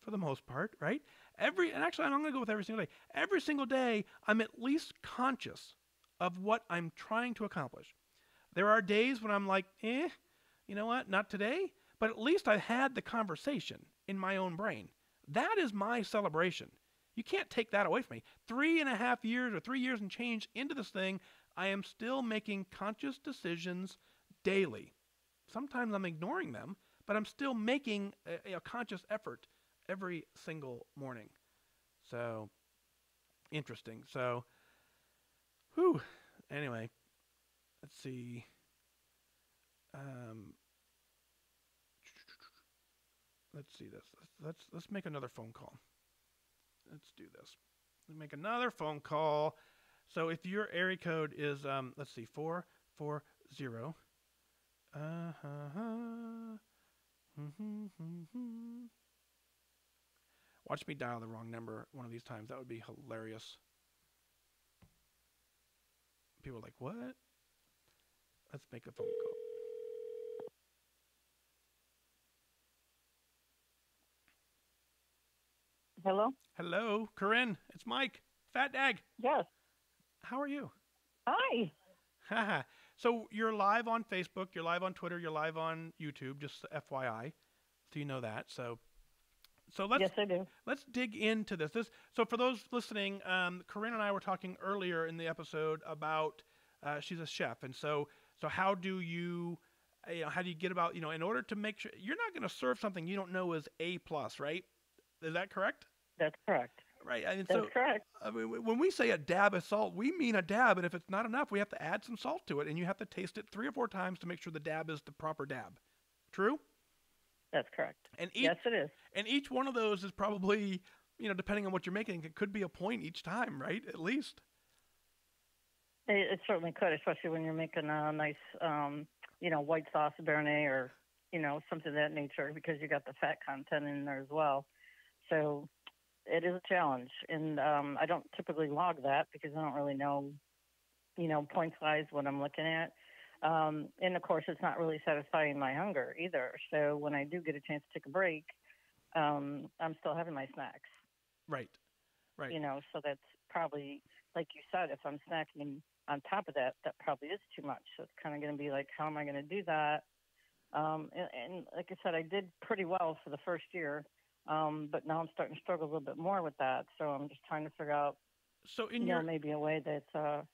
Speaker 1: for the most part, right? And actually, I'm going to go with every single day. Every single day, I'm at least conscious of what I'm trying to accomplish. There are days when I'm like, you know what? Not today. But at least I had the conversation in my own brain. That is my celebration. You can't take that away from me. 3.5 years or 3 years and change into this thing, I am still making conscious decisions daily. Sometimes I'm ignoring them, but I'm still making a conscious effort every single morning. So, interesting. So, anyway, let's see. Let's see this. Let's make another phone call. Let's do this. Let's make another phone call. So if your area code is let's see, 440. Watch me dial the wrong number one of these times. That would be hilarious. People are like, what? Let's make a phone call.
Speaker 2: Hello?
Speaker 1: Hello, Corinne. It's Mike. Fat Dag.
Speaker 2: Yes.
Speaker 1: How are you?
Speaker 2: Hi.
Speaker 1: Haha. So you're live on Facebook, you're live on Twitter, you're live on YouTube, just FYI. So you know that. So
Speaker 2: Yes, I do.
Speaker 1: let's dig into this. So for those listening, Corinne and I were talking earlier in the episode about she's a chef, and so how do you get about in order to make sure you're not going to serve something you don't know is A plus, right? Is that correct?
Speaker 2: That's correct.
Speaker 1: Right. And
Speaker 2: That's correct.
Speaker 1: I mean, when we say a dab of salt, we mean a dab, and if it's not enough, we have to add some salt to it, and you have to taste it 3 or 4 times to make sure the dab is the proper dab. True?
Speaker 2: That's correct.
Speaker 1: And
Speaker 2: yes, it is.
Speaker 1: And each one of those is probably, depending on what you're making, it could be a point each time, right? At least.
Speaker 2: It certainly could, especially when you're making a nice, white sauce béarnaise or, something of that nature, because you got the fat content in there as well. So it is a challenge, and I don't typically log that because I don't really know, points-wise what I'm looking at. And, of course, it's not really satisfying my hunger either. So when I do get a chance to take a break, I'm still having my snacks.
Speaker 1: Right.
Speaker 2: So that's probably, like you said, if I'm snacking on top of that, that probably is too much. So it's kind of going to be like, how am I going to do that? And like I said, I did pretty well for the first year, but now I'm starting to struggle a little bit more with that. So I'm just trying to figure out,
Speaker 1: So in your
Speaker 2: maybe a way that's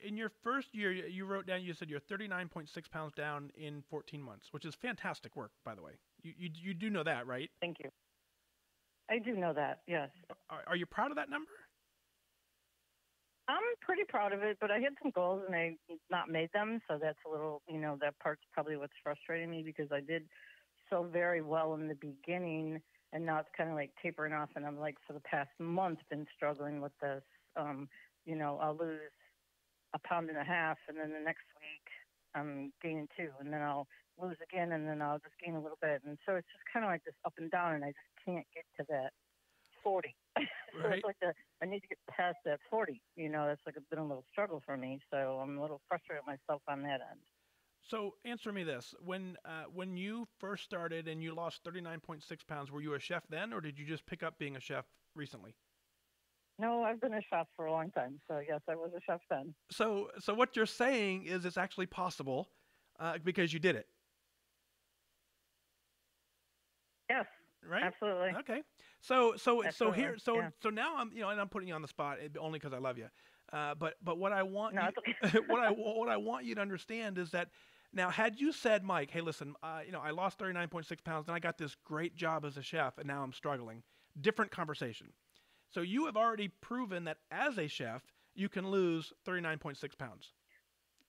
Speaker 1: in your first year, you wrote down, you said you're 39.6 pounds down in 14 months, which is fantastic work, by the way. You do know that, right?
Speaker 2: thank you. I do know that, yes.
Speaker 1: Are you proud of that number?
Speaker 2: I'm pretty proud of it, but I had some goals and I not made them, so that's a little, that part's probably what's frustrating me because I did so very well in the beginning, and now it's kind of like tapering off, and I'm like for the past month been struggling with this. I'll lose a pound and a half, and then the next week I'm gaining 2, and then I'll lose again, and then I'll just gain a little bit, and so it's just kind of like this up and down, and I just can't get to that 40. So
Speaker 1: Right.
Speaker 2: it's like I need to get past that 40. That's like been a little struggle for me. So I'm a little frustrated with myself on that end.
Speaker 1: So answer me this: when you first started and you lost 39.6 pounds, were you a chef then, or did you just pick up being a chef recently?
Speaker 2: No, I've been a chef for a long time. So yes, I was a chef then.
Speaker 1: So what you're saying is it's actually possible, because you did it,
Speaker 2: Yes,
Speaker 1: right?
Speaker 2: absolutely.
Speaker 1: Okay. So
Speaker 2: Absolutely.
Speaker 1: here so
Speaker 2: Yeah.
Speaker 1: so now and I'm putting you on the spot only because I love you. But what I want
Speaker 2: No,
Speaker 1: you,
Speaker 2: it's okay.
Speaker 1: what I want you to understand is that now had you said, Mike, hey, listen, I lost 39.6 pounds and I got this great job as a chef and now I'm struggling. Different conversation. So you have already proven that as a chef you can lose 39.6 pounds.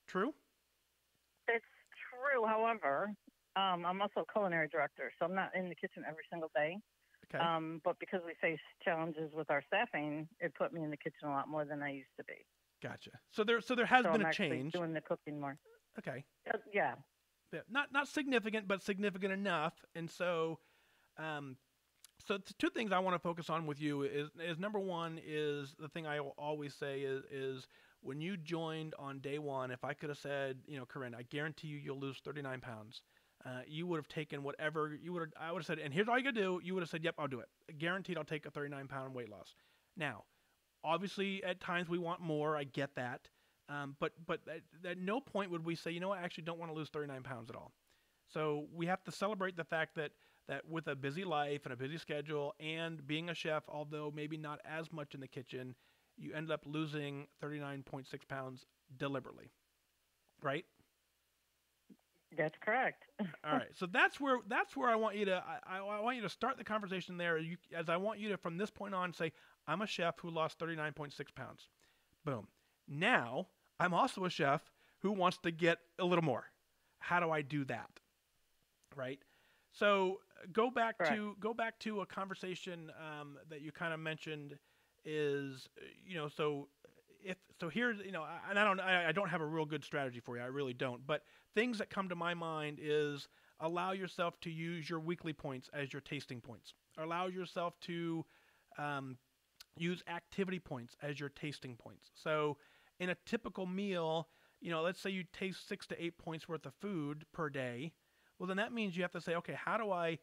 Speaker 1: True?
Speaker 2: It's true. However, I'm also a culinary director, so I'm not in the kitchen every single day.
Speaker 1: Okay.
Speaker 2: But because we face challenges with our staffing, it put me in the kitchen a lot more than I used to be.
Speaker 1: Gotcha. So there has
Speaker 2: So
Speaker 1: been
Speaker 2: I'm
Speaker 1: a
Speaker 2: actually
Speaker 1: change.
Speaker 2: doing the cooking more.
Speaker 1: Okay.
Speaker 2: Yeah.
Speaker 1: Yeah, not significant, but significant enough. And um, two things I want to focus on with you is number one is the thing I always say is when you joined on day one, if I could have said, Corinne, I guarantee you'll lose 39 pounds. You would have taken whatever I would have said, and here's all you gotta do. You would have said, yep, I'll do it. Guaranteed I'll take a 39-pound weight loss. Now, obviously at times we want more. I get that. But at no point would we say, I actually don't want to lose 39 pounds at all. So we have to celebrate the fact that with a busy life and a busy schedule and being a chef, although maybe not as much in the kitchen, you end up losing 39.6 pounds deliberately, right?
Speaker 2: That's correct.
Speaker 1: All right, so that's where I want you to I want you to start the conversation there. As I want you to from this point on say I'm a chef who lost 39.6 pounds. Boom. Now I'm also a chef who wants to get a little more. How do I do that? Right. So go back
Speaker 2: Correct.
Speaker 1: to a conversation that you kind of mentioned is so if so here's and I don't have a real good strategy for you. I really don't. But things that come to my mind is allow yourself to use your weekly points as your tasting points. Allow yourself to use activity points as your tasting points. So in a typical meal, let's say you taste 6 to 8 points worth of food per day. Well, then that means you have to say, okay, how do I,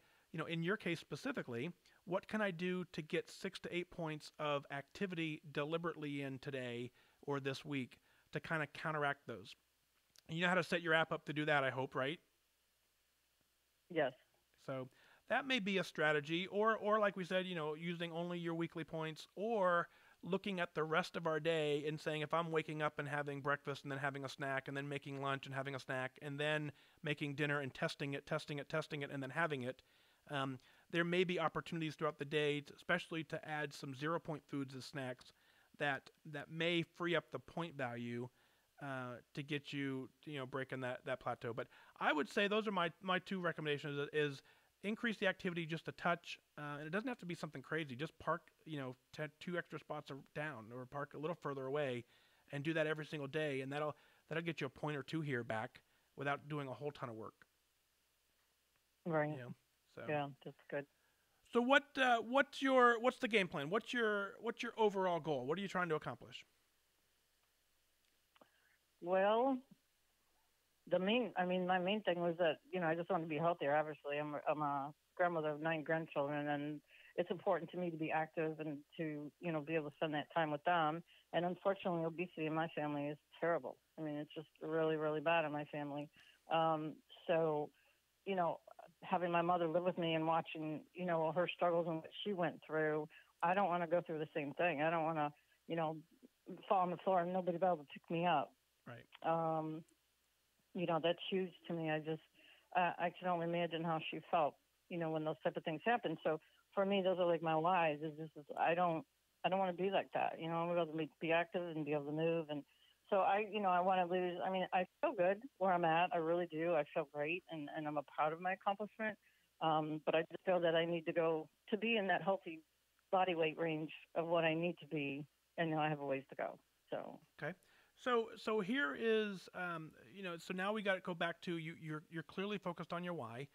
Speaker 1: in your case specifically, what can I do to get 6 to 8 points of activity deliberately in today or this week to kind of counteract those? You know how to set your app up to do that, I hope, right?
Speaker 2: Yes.
Speaker 1: So that may be a strategy, or like we said, using only your weekly points, or looking at the rest of our day and saying, if I'm waking up and having breakfast and then having a snack and then making lunch and having a snack and then making dinner and testing it, and then having it, there may be opportunities throughout the day, especially to add some 0-point foods as snacks that may free up the point value to get you, breaking that plateau. But I would say those are my two recommendations is increase the activity just a touch, and it doesn't have to be something crazy. Just park, 2 extra spots down or park a little further away and do that every single day. And that'll get you a point or two here back without doing a whole ton of work.
Speaker 2: Right.
Speaker 1: So
Speaker 2: Yeah, that's good.
Speaker 1: So what's the game plan? What's your overall goal? What are you trying to accomplish?
Speaker 2: Well, my main thing was that, I just want to be healthier. Obviously, I'm a grandmother of 9 grandchildren, and it's important to me to be active and to, be able to spend that time with them.
Speaker 3: And unfortunately, obesity in my family is terrible. I mean, it's just really, really bad in my family. Um, so, you know, having my mother live with me and watching, you know, her struggles and what she went through, I don't want to go through the same thing. I don't want to, you know, fall on the floor and nobody be able to pick me up.
Speaker 1: Right.
Speaker 3: You know, that's huge to me. I can only imagine how she felt, you know, when those type of things happen. So for me, those are like my whys. I don't want to be like that. You know, I want to be active and be able to move. And so I want to lose. I mean, I feel good where I'm at. I really do. I feel great, and I'm proud of my accomplishment. But I just feel that I need to go to be in that healthy body weight range of what I need to be, and I have a ways to go. So.
Speaker 1: Okay. So here is, so now we got to go back to you. You're clearly focused on your why.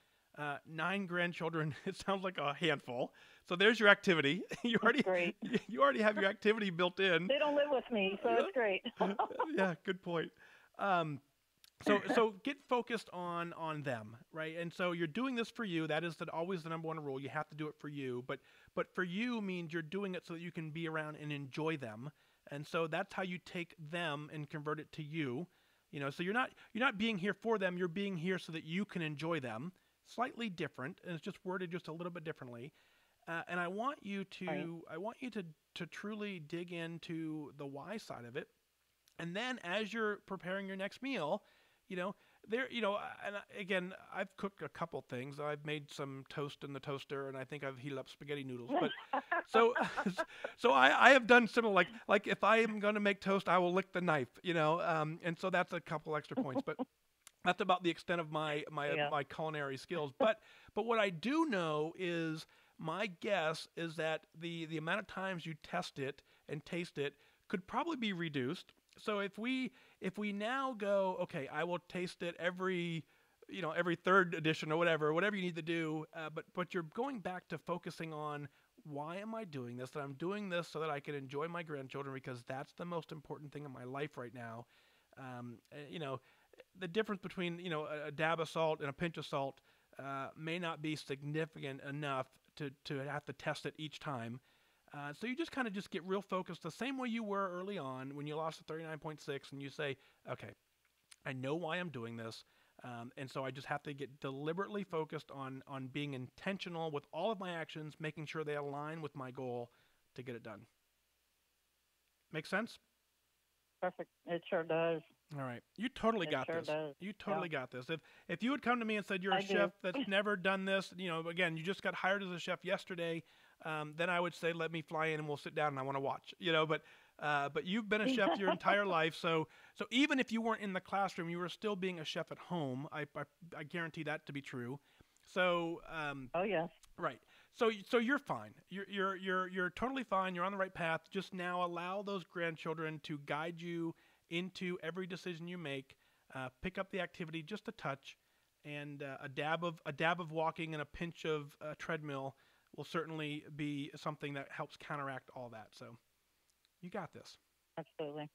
Speaker 1: 9 grandchildren. It sounds like a handful. So there's your activity. You already
Speaker 3: great.
Speaker 1: You already have your activity built in.
Speaker 3: They don't live with me, so it's great.
Speaker 1: Yeah, good point. So get focused on them, right? And so you're doing this for you. That is always the number one rule. You have to do it for you. But for you means you're doing it so that you can be around and enjoy them. And so that's how you take them and convert it to you. You know, so you're not being here for them. You're being here so that you can enjoy them. Slightly different, and it's just worded just a little bit differently. And I want you to truly dig into the why side of it. And then as you're preparing your next meal, and again, I've cooked a couple things. I've made some toast in the toaster, and I think I've heated up spaghetti noodles. But so I have done similar. Like if I am going to make toast, I will lick the knife. And so that's a couple extra points. But that's about the extent of my culinary skills. But what I do know is my guess is that the amount of times you test it and taste it could probably be reduced. So if we now go, okay, I will taste it every third edition or whatever you need to do. But you're going back to focusing on why am I doing this? That I'm doing this so that I can enjoy my grandchildren because that's the most important thing in my life right now. The difference between a dab of salt and a pinch of salt may not be significant enough to have to test it each time. So you just kind of get real focused the same way you were early on when you lost to 39.6 and you say, okay, I know why I'm doing this. And so I just have to get deliberately focused on being intentional with all of my actions, making sure they align with my goal to get it done. Make sense?
Speaker 3: Perfect. It sure does.
Speaker 1: All right. You totally got this.
Speaker 3: Does.
Speaker 1: You totally got this. If you had come to me and said you're a chef that's never done this, again, you just got hired as a chef yesterday, then I would say, let me fly in and we'll sit down and I want to watch, but you've been a chef your entire life. So even if you weren't in the classroom, you were still being a chef at home. I guarantee that to be true. So,
Speaker 3: oh yes.
Speaker 1: Right. So you're fine. You're totally fine. You're on the right path. Just now allow those grandchildren to guide you into every decision you make. Pick up the activity just a touch, and a dab of walking and a pinch of treadmill will certainly be something that helps counteract all that. So you got this.
Speaker 3: Absolutely.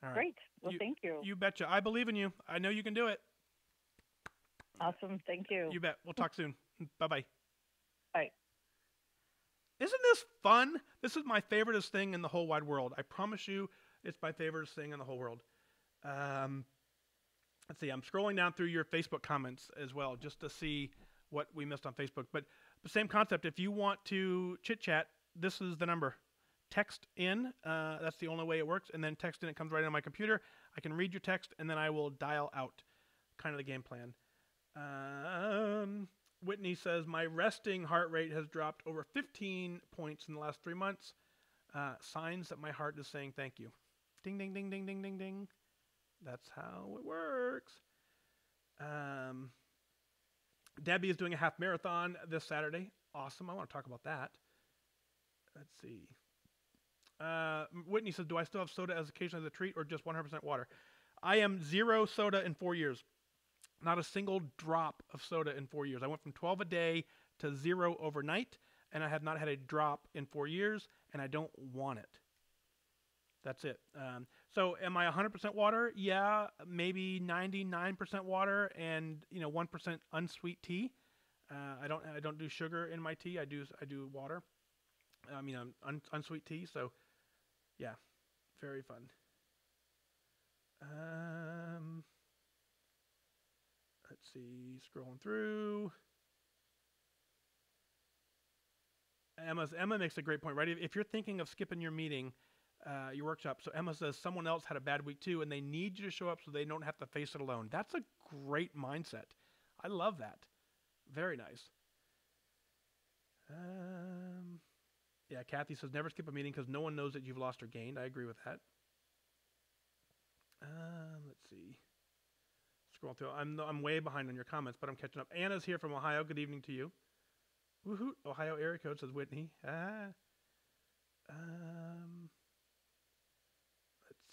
Speaker 1: All right.
Speaker 3: Great. Well, thank you.
Speaker 1: You betcha. I believe in you. I know you can do it.
Speaker 3: Awesome. Thank you.
Speaker 1: You bet. We'll talk soon. Bye-bye.
Speaker 3: Bye.
Speaker 1: Isn't this fun? This is my favoriteest thing in the whole wide world. I promise you it's my favoriteest thing in the whole world. Let's see. I'm scrolling down through your Facebook comments as well just to see what we missed on Facebook. But the same concept. If you want to chit-chat, this is the number. Text in. That's the only way it works. And then text in. It comes right on my computer. I can read your text, and then I will dial out. Kind of the game plan. Whitney says, my resting heart rate has dropped over 15 points in the last 3 months. Signs that my heart is saying thank you. Ding, ding, ding, ding, ding, ding, ding. That's how it works. Debbie is doing a half marathon this Saturday. Awesome. I want to talk about that. Let's see. Whitney says, do I still have soda as occasionally as a treat or just 100% water? I am 0 soda in 4 years. Not a single drop of soda in 4 years. I went from 12 a day to 0 overnight, and I have not had a drop in 4 years, and I don't want it. That's it. So am I 100% water? Yeah, maybe 99% water and 1% unsweet tea. I don't do sugar in my tea. I do water. Unsweet tea. So yeah, Very fun. Let's see, scrolling through. Emma makes a great point, right? If you're thinking of skipping your meeting, your workshop, so Emma says someone else had a bad week too, and they need you to show up so they don't have to face it alone. That's a great mindset. I love that. Very nice. Yeah, Kathy says never skip a meeting because no one knows that you've lost or gained. I agree with that. Let's see. Scroll through. I'm way behind on your comments, but I'm catching up. Anna's here from Ohio. Good evening to you. Woohoo! Ohio area code, says Whitney. Let's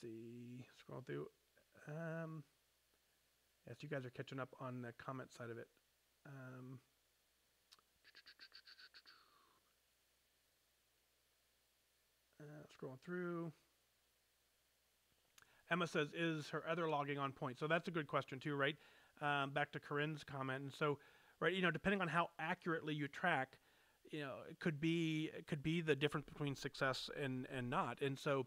Speaker 1: see. Scroll through. Yes, you guys are catching up on the comment side of it. Scrolling through. Emma says, is her other logging on point? So that's a good question too, right? Back to Corinne's comment. And so, right, depending on how accurately you track, it could be the difference between success and not. And so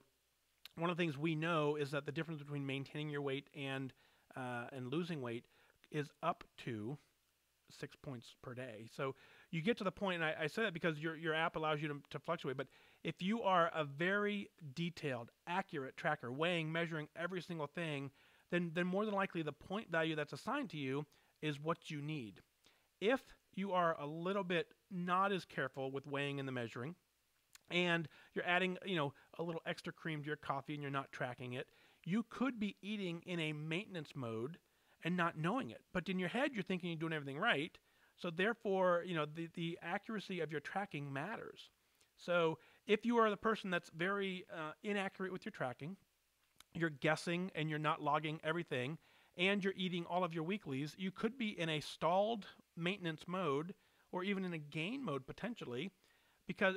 Speaker 1: one of the things we know is that the difference between maintaining your weight and losing weight is up to 6 points per day. So you get to the point, and I say that because your app allows you to fluctuate, but if you are a very detailed, accurate tracker, weighing, measuring every single thing, then more than likely the point value that's assigned to you is what you need. If you are a little bit not as careful with weighing and the measuring, and you're adding, a little extra cream to your coffee and you're not tracking it, you could be eating in a maintenance mode and not knowing it. But in your head, you're thinking you're doing everything right. So therefore, the accuracy of your tracking matters. So if you are the person that's very inaccurate with your tracking, you're guessing and you're not logging everything, and you're eating all of your weeklies, you could be in a stalled maintenance mode or even in a gain mode potentially,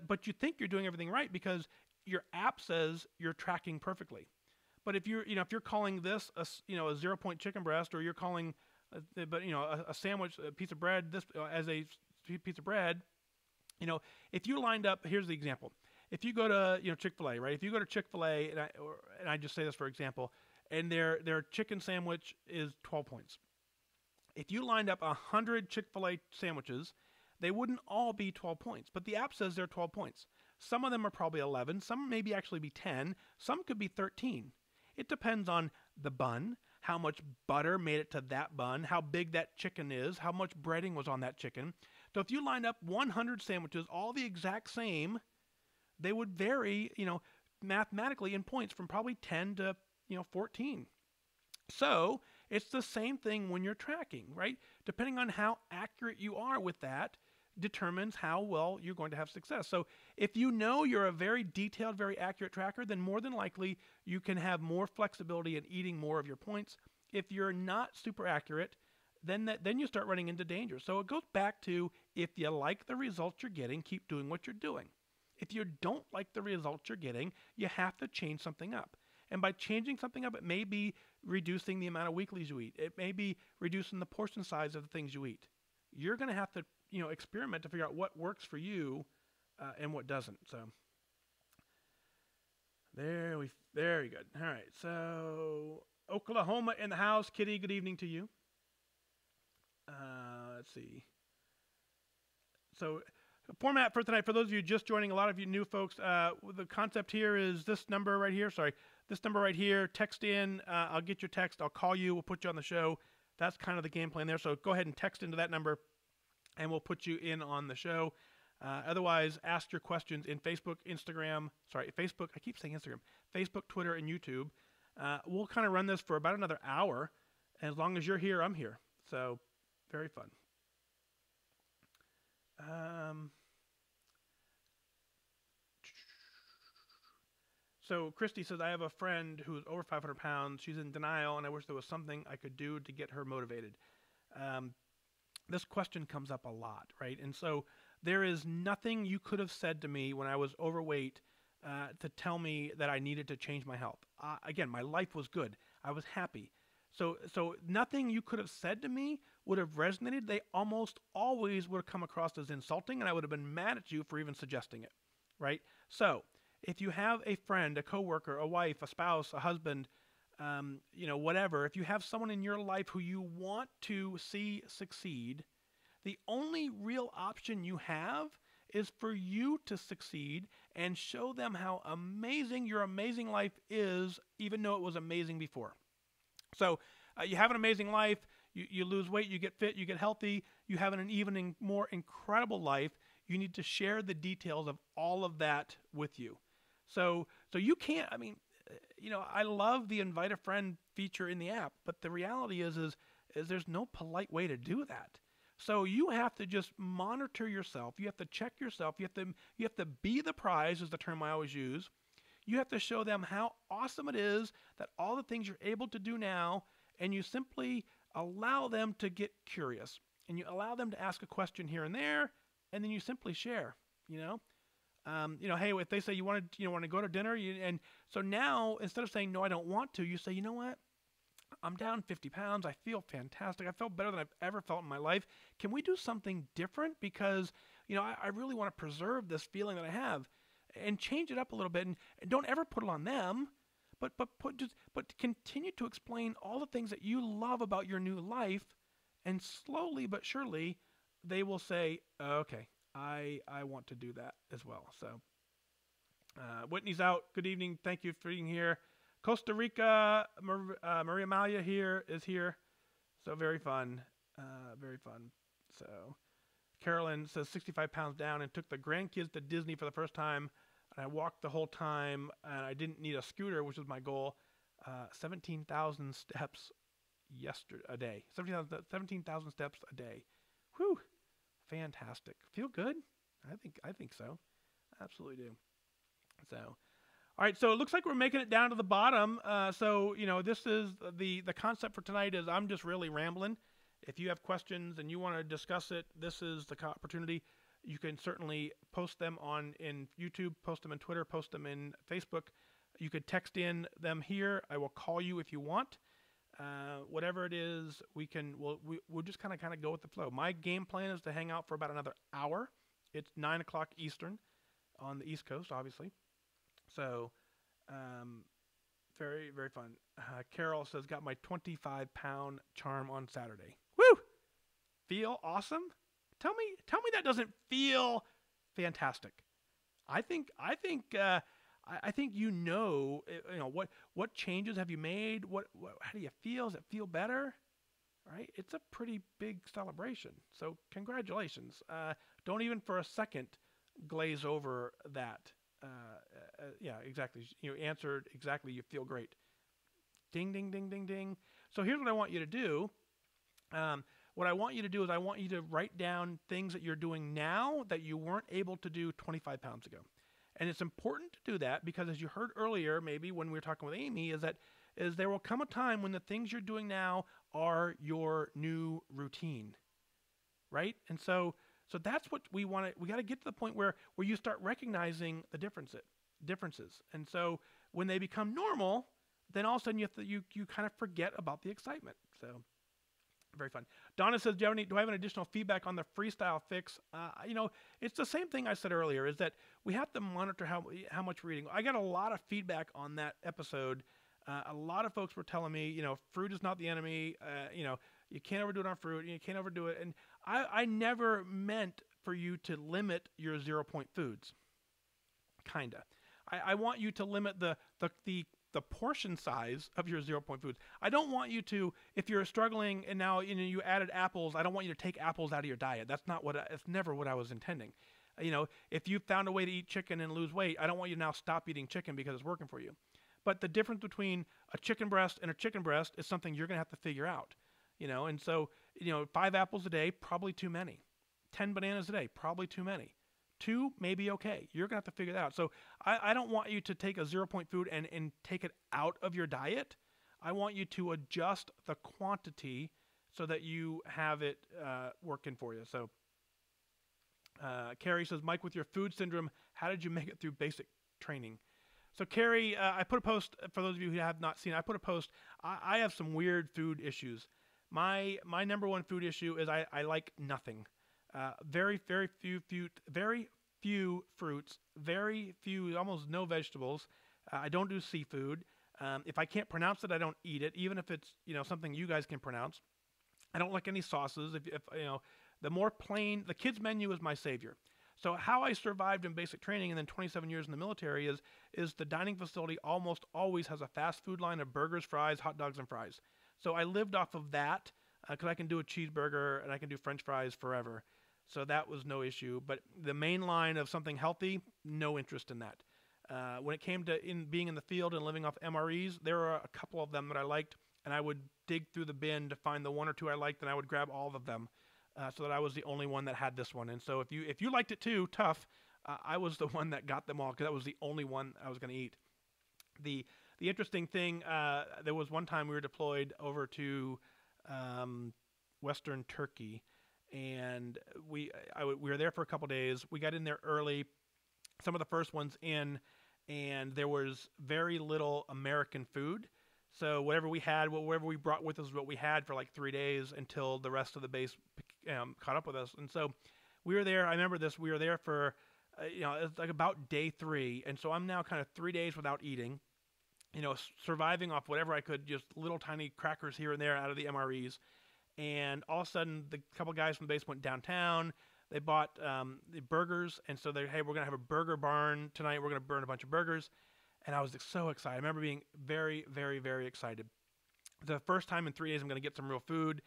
Speaker 1: but you think you're doing everything right because your app says you're tracking perfectly. But if you're calling this a 0-point chicken breast, or you're calling a sandwich, a piece of bread, this as a piece of bread, if you lined up, here's the example. If you go to Chick-fil-A, right? If you go to Chick-fil-A, and I just say this for example, and their chicken sandwich is 12 points. If you lined up 100 Chick-fil-A sandwiches, they wouldn't all be 12 points, but the app says they're 12 points. Some of them are probably 11, some maybe actually be 10, some could be 13. It depends on the bun, how much butter made it to that bun, how big that chicken is, how much breading was on that chicken. So if you lined up 100 sandwiches, all the exact same, they would vary, mathematically in points from probably 10 to, 14. So it's the same thing when you're tracking, right? Depending on how accurate you are with that determines how well you're going to have success. So if you're a very detailed, very accurate tracker, then more than likely you can have more flexibility in eating more of your points. If you're not super accurate, then you start running into danger. So it goes back to, if you like the results you're getting, keep doing what you're doing. If you don't like the results you're getting, you have to change something up. And by changing something up, it may be reducing the amount of weeklies you eat. It may be reducing the portion size of the things you eat. You're going to have to, experiment to figure out what works for you and what doesn't. So very good. All right. So Oklahoma in the house. Kitty, good evening to you. Let's see. So format for tonight, for those of you just joining, a lot of you new folks, the concept here is this number right here. This number right here. Text in. I'll get your text. I'll call you. We'll put you on the show. That's kind of the game plan there. So go ahead and text into that number, and we'll put you in on the show. Otherwise, ask your questions in Facebook, Facebook. I keep saying Instagram. Facebook, Twitter, and YouTube. We'll kind of run this for about another hour. And as long as you're here, I'm here. So very fun. So Christy says, I have a friend who's over 500 pounds. She's in denial, and I wish there was something I could do to get her motivated. This question comes up a lot, right? And so there is nothing you could have said to me when I was overweight to tell me that I needed to change my health. Again, my life was good. I was happy. So nothing you could have said to me would have resonated. They almost always would have come across as insulting, and I would have been mad at you for even suggesting it, right? So if you have a friend, a coworker, a wife, a spouse, a husband, whatever, if you have someone in your life who you want to see succeed, the only real option you have is for you to succeed and show them how amazing your amazing life is, even though it was amazing before. So you have an amazing life, you lose weight, you get fit, you get healthy, you have an even more incredible life. You need to share the details of all of that with you. So you can't, I love the invite a friend feature in the app, but the reality is there's no polite way to do that. So you have to just monitor yourself. You have to check yourself. You have to be the prize, is the term I always use. You have to show them how awesome it is that all the things you're able to do now, and you simply allow them to get curious, and you allow them to ask a question here and there, and then you simply share. Hey, if they say you want to go to dinner, and so now instead of saying no, I don't want to, you say, you know what? I'm down 50 pounds. I feel fantastic. I felt better than I've ever felt in my life. Can we do something different? Because, I really want to preserve this feeling that I have, and change it up a little bit. And don't ever put it on them, but continue to explain all the things that you love about your new life. And slowly but surely, they will say, okay, I want to do that as well. So Whitney's out. Good evening. Thank you for being here. Costa Rica, Maria Amalia is here. So very fun. Very fun. So Carolyn says 65 pounds down and took the grandkids to Disney for the first time. And I walked the whole time, and I didn't need a scooter, which was my goal. 17,000 steps a day. 17,000 steps a day. Whew. Fantastic. Feel good? I think so. Absolutely do. So, all right. So it looks like we're making it down to the bottom. This is the concept for tonight is I'm just really rambling. If you have questions and you want to discuss it, this is the opportunity. You can certainly post them in YouTube, post them in Twitter, post them in Facebook. You could text in them here. I will call you if you want. Whatever it is, we'll just kind of go with the flow. My game plan is to hang out for about another hour. It's 9 o'clock Eastern on the East Coast, obviously. So, very, very fun. Carol says, got my 25-pound charm on Saturday. Woo! Feel awesome? Tell me that doesn't feel fantastic. I think what changes have you made? How do you feel? Does it feel better? Right? It's a pretty big celebration. So congratulations. Don't even for a second glaze over that. Yeah, exactly. You answered exactly. You feel great. Ding, ding, ding, ding, ding. So here's what I want you to do. What I want you to do is I want you to write down things that you're doing now that you weren't able to do 25 pounds ago. And it's important to do that because, as you heard earlier, maybe when we were talking with Amy, is there will come a time when the things you're doing now are your new routine, right? And so that's what we want to. We got to get to the point where you start recognizing the differences. And so when they become normal, then all of a sudden you kind of forget about the excitement. So. Very fun. Donna says, do I have an additional feedback on the freestyle fix? It's the same thing I said earlier, is that we have to monitor how much we're eating. I got a lot of feedback on that episode. A lot of folks were telling me, fruit is not the enemy. You can't overdo it on fruit. You can't overdo it. And I never meant for you to limit your 0-point foods. Kinda. I want you to limit the portion size of your 0-point foods. I don't want you to, if you're struggling and now you added apples, I don't want you to take apples out of your diet. That's never what I was intending. If you found a way to eat chicken and lose weight, I don't want you to now stop eating chicken because it's working for you. But the difference between a chicken breast and a chicken breast is something you're going to have to figure out. And so, 5 apples a day, probably too many. 10 bananas a day, probably too many. 2, maybe okay. You're going to have to figure that out. So I don't want you to take a 0-point food and take it out of your diet. I want you to adjust the quantity so that you have it working for you. So Carrie says, Mike, with your food syndrome, how did you make it through basic training? So Carrie, I put a post, for those of you who have not seen it, I put a post. I have some weird food issues. My number one food issue is I like nothing. Very few fruits, very few, almost no vegetables. I don't do seafood. If I can't pronounce it, I don't eat it, even if it's something you guys can pronounce. I don't like any sauces. If the more plain, the kids menu is my savior. So how I survived in basic training and then 27 years in the military is the dining facility almost always has a fast food line of burgers, fries, hot dogs, and fries. So I lived off of that because I can do a cheeseburger and I can do French fries forever. So that was no issue. But the main line of something healthy, no interest in that. When it came to being in the field and living off MREs, there were a couple of them that I liked, and I would dig through the bin to find the one or two I liked, and I would grab all of them, so that I was the only one that had this one. And so if you liked it too, tough, I was the one that got them all because that was the only one I was going to eat. The interesting thing, there was one time we were deployed over to Western Turkey, and we were there for a couple days. We got in there early, some of the first ones in, and there was very little American food. So whatever we had, whatever we brought with us, was what we had for like 3 days until the rest of the base caught up with us. And so we were there. I remember this. We were there for, it's like about day 3, and so I'm now kind of 3 days without eating, surviving off whatever I could, just little tiny crackers here and there out of the MREs. And all of a sudden, the couple guys from the base went downtown. They bought the burgers, and so hey, we're gonna have a burger barn tonight. We're gonna burn a bunch of burgers, and I was so excited. I remember being very, very, very excited. The first time in 3 days I'm gonna get some real food,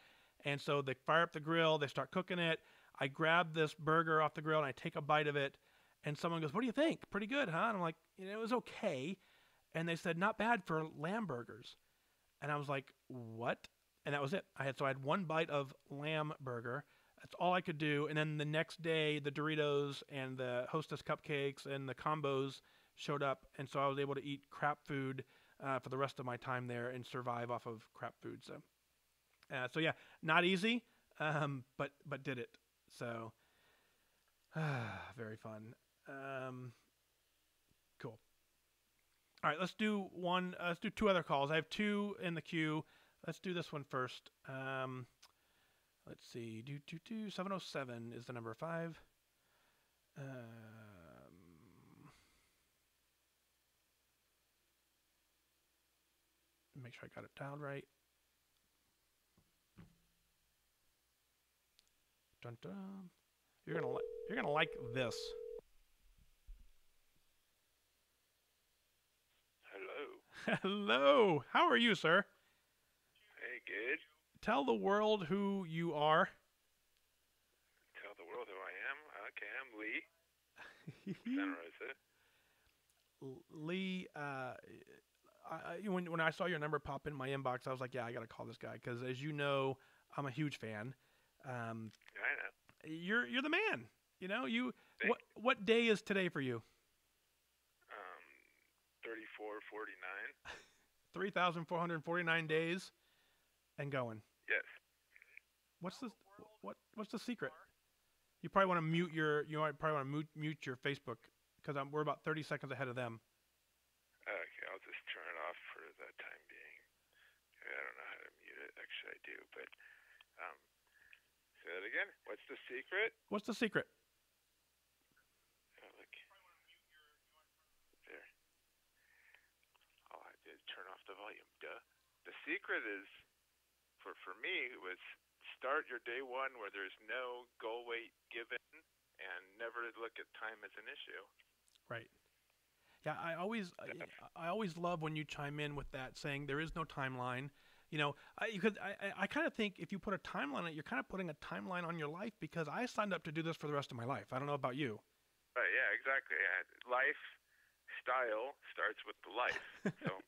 Speaker 1: and so they fire up the grill. They start cooking it. I grab this burger off the grill and I take a bite of it, and someone goes, "What do you think? Pretty good, huh?" And I'm like, "It was okay." And they said, "Not bad for lamb burgers," and I was like, "What?" And that was it. I had one bite of lamb burger. That's all I could do. And then the next day, the Doritos and the Hostess cupcakes and the combos showed up. And so I was able to eat crap food for the rest of my time there and survive off of crap food. So yeah, not easy, but did it. So very fun. Cool. All right, let's do one. Let's do 2 other calls. I have 2 in the queue. Let's do this one first. Let's see. 707 is the number 5. Make sure I got it dialed right. Dun dun. You're gonna like this.
Speaker 4: Hello.
Speaker 1: Hello. How are you, sir?
Speaker 4: Hey, good.
Speaker 1: Tell the world who you are.
Speaker 4: Tell the world who I am. Okay, I'm Lee. Santa Rosa.
Speaker 1: Lee, when I saw your number pop in my inbox, I was like, yeah, I got to call this guy because, as you know, I'm a huge fan.
Speaker 4: I know.
Speaker 1: You're the man. What day is today for you?
Speaker 4: 3449.
Speaker 1: 3,449 days and going.
Speaker 4: Yes.
Speaker 1: What's the secret? You probably want to mute your Facebook because we're about 30 seconds ahead of them.
Speaker 4: Okay, I'll just turn it off for the time being. I don't know how to mute it. Actually, I do, but say that again. What's the secret?
Speaker 1: What's the secret?
Speaker 4: Oh, look. There. All I did is turn off the volume. Duh. The secret is, for me, was start your day 1 where there's no goal weight given and never look at time as an issue.
Speaker 1: Right. Yeah, I always love when you chime in with that, saying there is no timeline. I kind of think if you put a timeline on it, you're kind of putting a timeline on your life because I signed up to do this for the rest of my life. I don't know about you.
Speaker 4: Right, yeah, exactly. Lifestyle starts with the life. So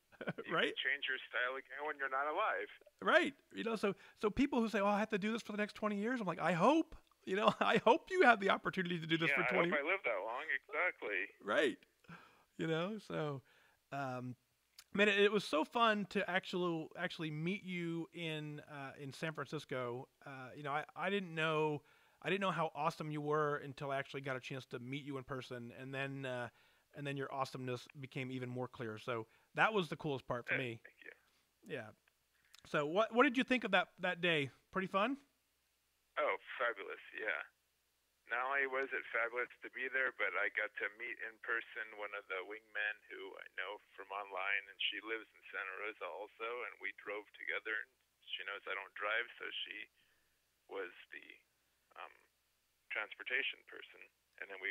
Speaker 4: you
Speaker 1: right?
Speaker 4: can change your style again when you're not alive.
Speaker 1: Right. So people who say, "Oh, I have to do this for the next 20 years," I'm like, I hope. I hope you have the opportunity to do this for 20
Speaker 4: years. I hope I live that long. Exactly.
Speaker 1: Right. So, man, it was so fun to actually meet you in San Francisco. I didn't know how awesome you were until I actually got a chance to meet you in person, and then your awesomeness became even more clear. So that was the coolest part for me.
Speaker 4: Thank you.
Speaker 1: Yeah. So what did you think of that day? Pretty fun?
Speaker 4: Oh, fabulous! Yeah. not only was it fabulous to be there, but I got to meet in person one of the wingmen who I know from online, and she lives in Santa Rosa also, and we drove together, and she knows I don't drive, so she was the um, transportation person, and then we,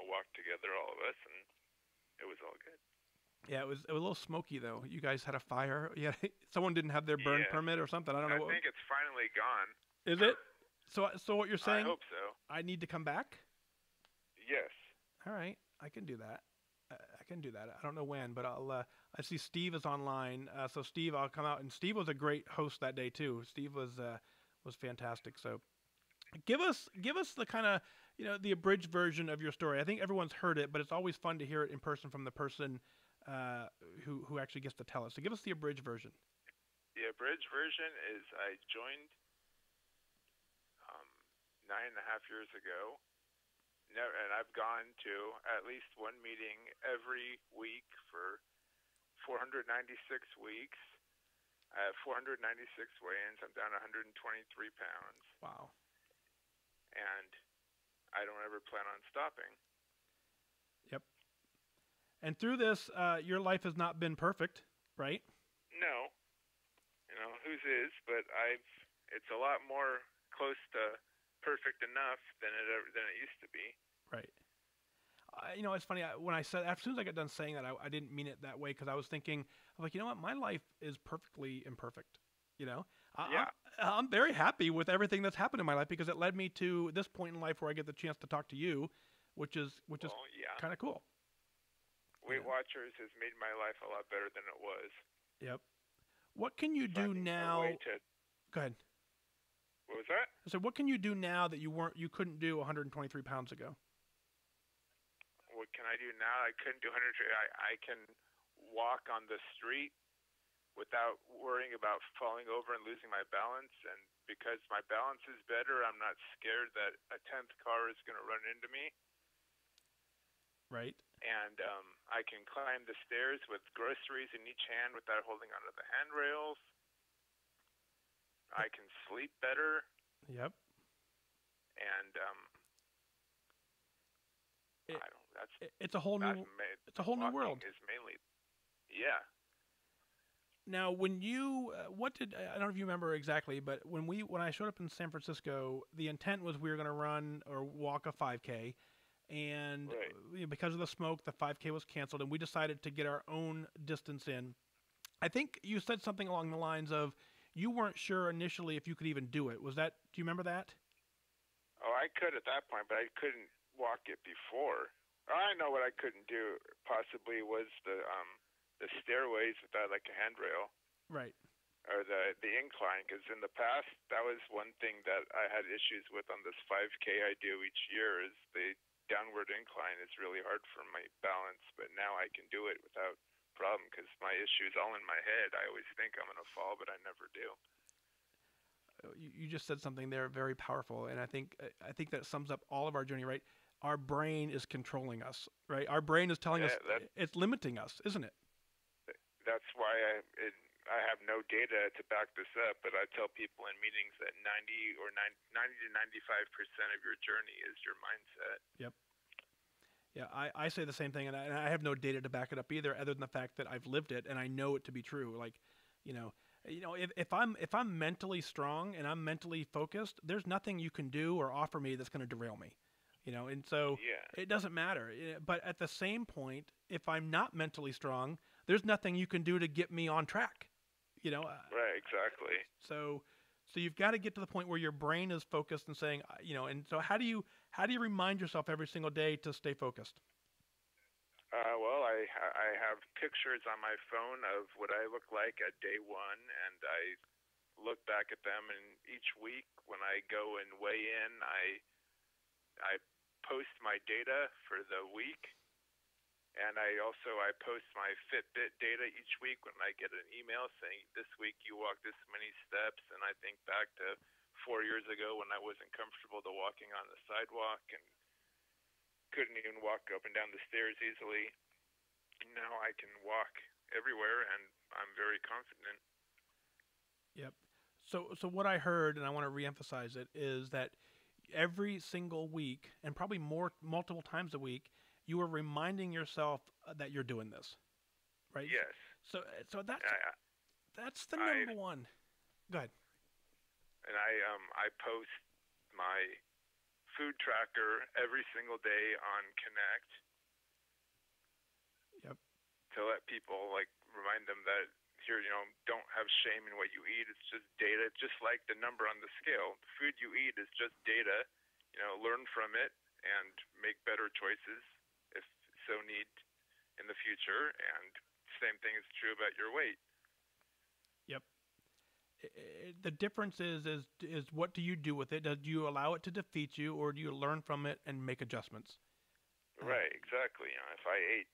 Speaker 4: walked together, all of us, and it was all good.
Speaker 1: Yeah, it was a little smoky though. You guys had a fire. Yeah, someone didn't have their burn
Speaker 4: Yeah,
Speaker 1: permit or something. I don't know
Speaker 4: I
Speaker 1: what.
Speaker 4: think it's finally gone.
Speaker 1: Is it? So what you're
Speaker 4: I
Speaker 1: saying?
Speaker 4: hope so.
Speaker 1: I need to come back?
Speaker 4: Yes.
Speaker 1: All right, I can do that. I can do that. I don't know when, but I'll. I see Steve is online. So Steve, I'll come out. And Steve was a great host that day too. Steve was fantastic. So give us the kind of the abridged version of your story. I think everyone's heard it, but it's always fun to hear it in person from the person who actually gets to tell us. So give us the abridged version.
Speaker 4: The abridged version is I joined 9.5 years ago. And I've gone to at least one meeting every week for 496 weeks. I have 496 weigh-ins. I'm down 123 pounds.
Speaker 1: Wow.
Speaker 4: And I don't ever plan on stopping.
Speaker 1: Yep. And through this, your life has not been perfect, right?
Speaker 4: No. Whose is, but it's a lot more close to perfect enough than it used to be.
Speaker 1: Right. It's funny. When I said, as soon as I got done saying that, I didn't mean it that way because I was thinking, I'm like, you know what? My life is perfectly imperfect.
Speaker 4: Yeah.
Speaker 1: I'm very happy with everything that's happened in my life because it led me to this point in life where I get the chance to talk to you, which is kind of cool.
Speaker 4: Weight Watchers has made my life a lot better than it was.
Speaker 1: Yep. What can you do now? Go ahead.
Speaker 4: What was that?
Speaker 1: So what can you do now that you couldn't do 123 pounds ago?
Speaker 4: What can I do now? I couldn't do 100. I can walk on the street without worrying about falling over and losing my balance. And because my balance is better, I'm not scared that a 10th car is going to run into me.
Speaker 1: Right.
Speaker 4: And I can climb the stairs with groceries in each hand without holding onto the handrails. I can sleep better.
Speaker 1: Yep.
Speaker 4: And
Speaker 1: it's a whole new world.
Speaker 4: Is mainly, yeah.
Speaker 1: Now, when you I don't know if you remember exactly, but when I showed up in San Francisco, the intent was we were going to run or walk a 5K, and because of the smoke, the 5K was canceled, and we decided to get our own distance in. I think you said something along the lines of you weren't sure initially if you could even do it. Do you remember that?
Speaker 4: Oh, I could at that point, but I couldn't walk it before. I know what I couldn't do possibly was the stairways without like a handrail.
Speaker 1: Right.
Speaker 4: Or the incline, because in the past that was one thing that I had issues with on this 5K I do each year is the downward incline is really hard for my balance, but now I can do it without problem because my issue is all in my head. I always think I'm going to fall, but I never do.
Speaker 1: You just said something there very powerful, and I think that sums up all of our journey, right? Our brain is controlling us, right? Our brain is telling us it's limiting us, isn't it?
Speaker 4: That's why I have no data to back this up, but I tell people in meetings that 90 to 95% of your journey is your mindset.
Speaker 1: Yep. Yeah, I say the same thing, and I have no data to back it up either, other than the fact that I've lived it and I know it to be true. Like, if I'm mentally strong and I'm mentally focused, there's nothing you can do or offer me that's going to derail me. And so it doesn't matter. But at the same point, if I'm not mentally strong, there's nothing you can do to get me on track.
Speaker 4: Right, exactly.
Speaker 1: So you've got to get to the point where your brain is focused and saying, and so how do you remind yourself every single day to stay focused?
Speaker 4: Well, I have pictures on my phone of what I look like at day one, and I look back at them, and each week when I go and weigh in, I post my data for the week, and I post my Fitbit data each week when I get an email saying this week you walked this many steps, and I think back to 4 years ago when I wasn't comfortable to walking on the sidewalk and couldn't even walk up and down the stairs easily. Now I can walk everywhere, and I'm very confident.
Speaker 1: Yep. So what I heard, and I want to reemphasize it, is that every single week, and probably multiple times a week, you are reminding yourself that you're doing this, right?
Speaker 4: Yes.
Speaker 1: So that's the
Speaker 4: I-
Speaker 1: number one. Go ahead.
Speaker 4: And I post my food tracker every single day on Connect.
Speaker 1: Yep.
Speaker 4: To let people, like, remind them that here, don't have shame in what you eat. It's just data, just like the number on the scale. The food you eat is just data. Learn from it and make better choices if so need in the future. And same thing is true about your weight.
Speaker 1: Yep. The difference is what do you do with it? Do you allow it to defeat you, or do you learn from it and make adjustments?
Speaker 4: Right, exactly. If I ate,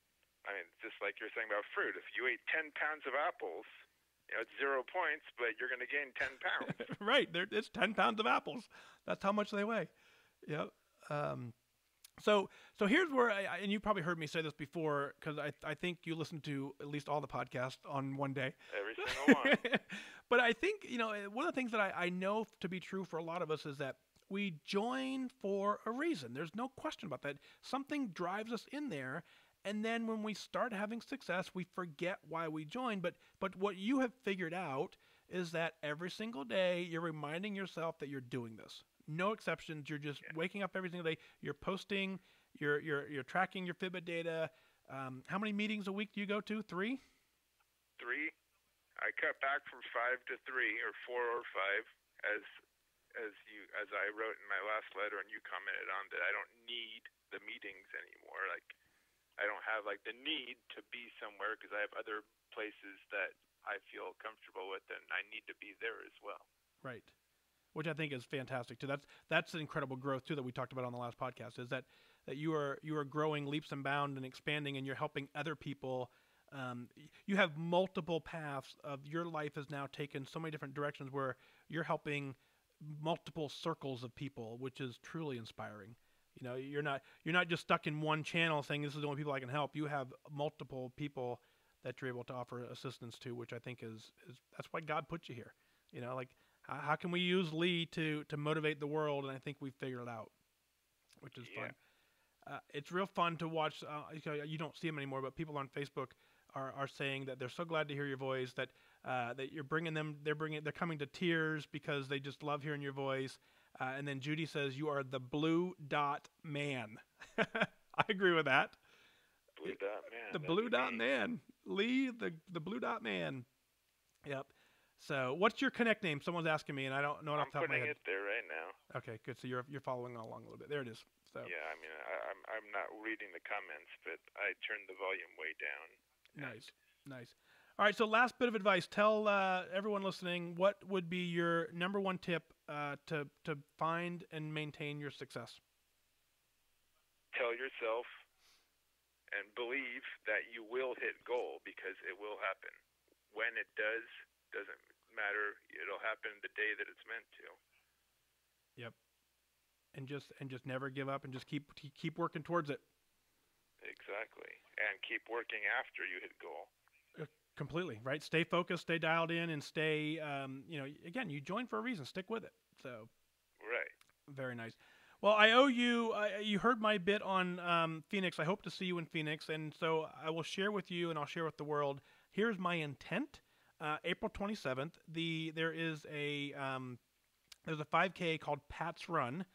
Speaker 4: just like you're saying about fruit, if you ate 10 pounds of apples, it's 0 points, but you're going to gain 10 pounds.
Speaker 1: Right. It's 10 pounds of apples. That's how much they weigh. Yep. So here's where, and you probably heard me say this before, because I think you listen to at least all the podcasts on one day.
Speaker 4: Every single one.
Speaker 1: But I think, one of the things that I know to be true for a lot of us is that we join for a reason. There's no question about that. Something drives us in there. And then when we start having success, we forget why we joined. But what you have figured out is that every single day you're reminding yourself that you're doing this. No exceptions. You're just waking up every single day. You're posting. You're tracking your Fitbit data. How many meetings a week do you go to? 3?
Speaker 4: 3. I cut back from 5 to 3, or 4 or 5, as I wrote in my last letter, and you commented on that. I don't need the meetings anymore. Like, I don't have the need to be somewhere because I have other places that I feel comfortable with, and I need to be there as well.
Speaker 1: Right. Which I think is fantastic too. That's an incredible growth too that we talked about on the last podcast. Is that you are growing leaps and bounds and expanding, and you're helping other people. You have multiple paths of your life has now taken so many different directions where you're helping multiple circles of people, which is truly inspiring. You're not just stuck in one channel saying this is the only people I can help. You have multiple people that you're able to offer assistance to, which I think is that's why God put you here. How can we use Lee to motivate the world? And I think we've figured it out, which is fun. It's real fun to watch. You don't see them anymore, but people on Facebook are saying that they're so glad to hear your voice, that you're bringing them. They're coming to tears because they just love hearing your voice. And then Judy says you are the blue dot man. I agree with that.
Speaker 4: Blue dot man.
Speaker 1: The blue dot man. Lee, the blue dot man. Yep. So, what's your Connect name? Someone's asking me, and I don't know it off the top of my head.
Speaker 4: I'm putting it there right now.
Speaker 1: Okay, good. So you're following along a little bit. There it is. So
Speaker 4: yeah, I'm not reading the comments, but I turned the volume way down.
Speaker 1: Nice. All right. So last bit of advice. Tell everyone listening what would be your number one tip to find and maintain your success.
Speaker 4: Tell yourself and believe that you will hit goal, because it will happen. When it doesn't matter. It'll happen the day that it's meant to.
Speaker 1: Yep. And just never give up, and just keep working towards it.
Speaker 4: Exactly. And keep working after you hit goal.
Speaker 1: Completely, right? Stay focused, stay dialed in, and stay, again, you joined for a reason. Stick with it. So.
Speaker 4: Right.
Speaker 1: Very nice. Well, I owe you, you heard my bit on Phoenix. I hope to see you in Phoenix. And so I will share with you, and I'll share with the world. Here's my intent. April 27th, there's a 5K called Pat's Run.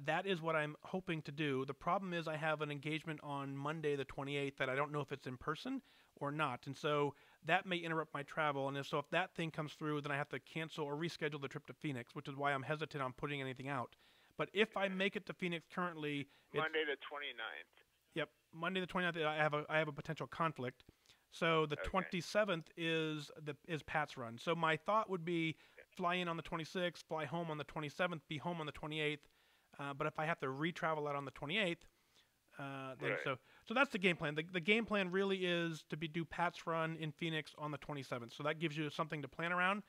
Speaker 1: That is what I'm hoping to do. The problem is I have an engagement on Monday the 28th that I don't know if it's in person or not. And so that may interrupt my travel. And if that thing comes through, then I have to cancel or reschedule the trip to Phoenix, which is why I'm hesitant on putting anything out. But if I make it to Phoenix currently...
Speaker 4: Monday the 29th.
Speaker 1: Yep, Monday the 29th, I have a potential conflict. So the 27th is Pat's Run. So my thought would be fly in on the 26th, fly home on the 27th, be home on the 28th. But if I have to retravel out on the 28th, then
Speaker 4: right.
Speaker 1: So that's the game plan. The game plan really is to do Pat's Run in Phoenix on the 27th. So that gives you something to plan around.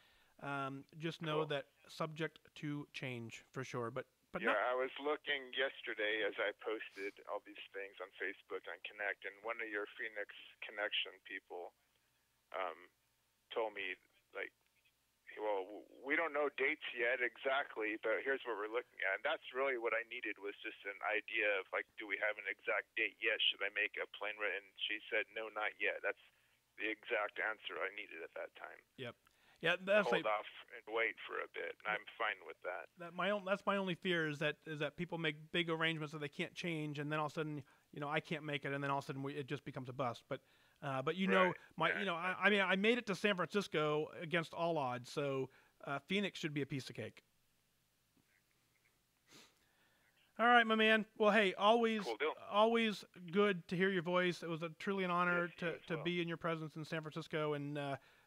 Speaker 1: Just know that subject to change for sure. But
Speaker 4: yeah, I was looking yesterday as I posted all these things on Facebook on Connect, and one of your Phoenix Connection people told me, like, well, we don't know dates yet exactly, but here's what we're looking at. And that's really what I needed, was just an idea of, like, do we have an exact date yet? Should I make a plane ride? And she said, no, not yet. That's the exact answer I needed at that time.
Speaker 1: Yep. Yeah, that's
Speaker 4: hold off and wait for a bit, and I'm fine with that.
Speaker 1: That's my only fear is that people make big arrangements that they can't change, and then all of a sudden, I can't make it, and then all of a sudden it just becomes a bust. But I made it to San Francisco against all odds, so Phoenix should be a piece of cake. All right, my man. Well, hey, always good to hear your voice. It was truly an honor to be in your presence in San Francisco, and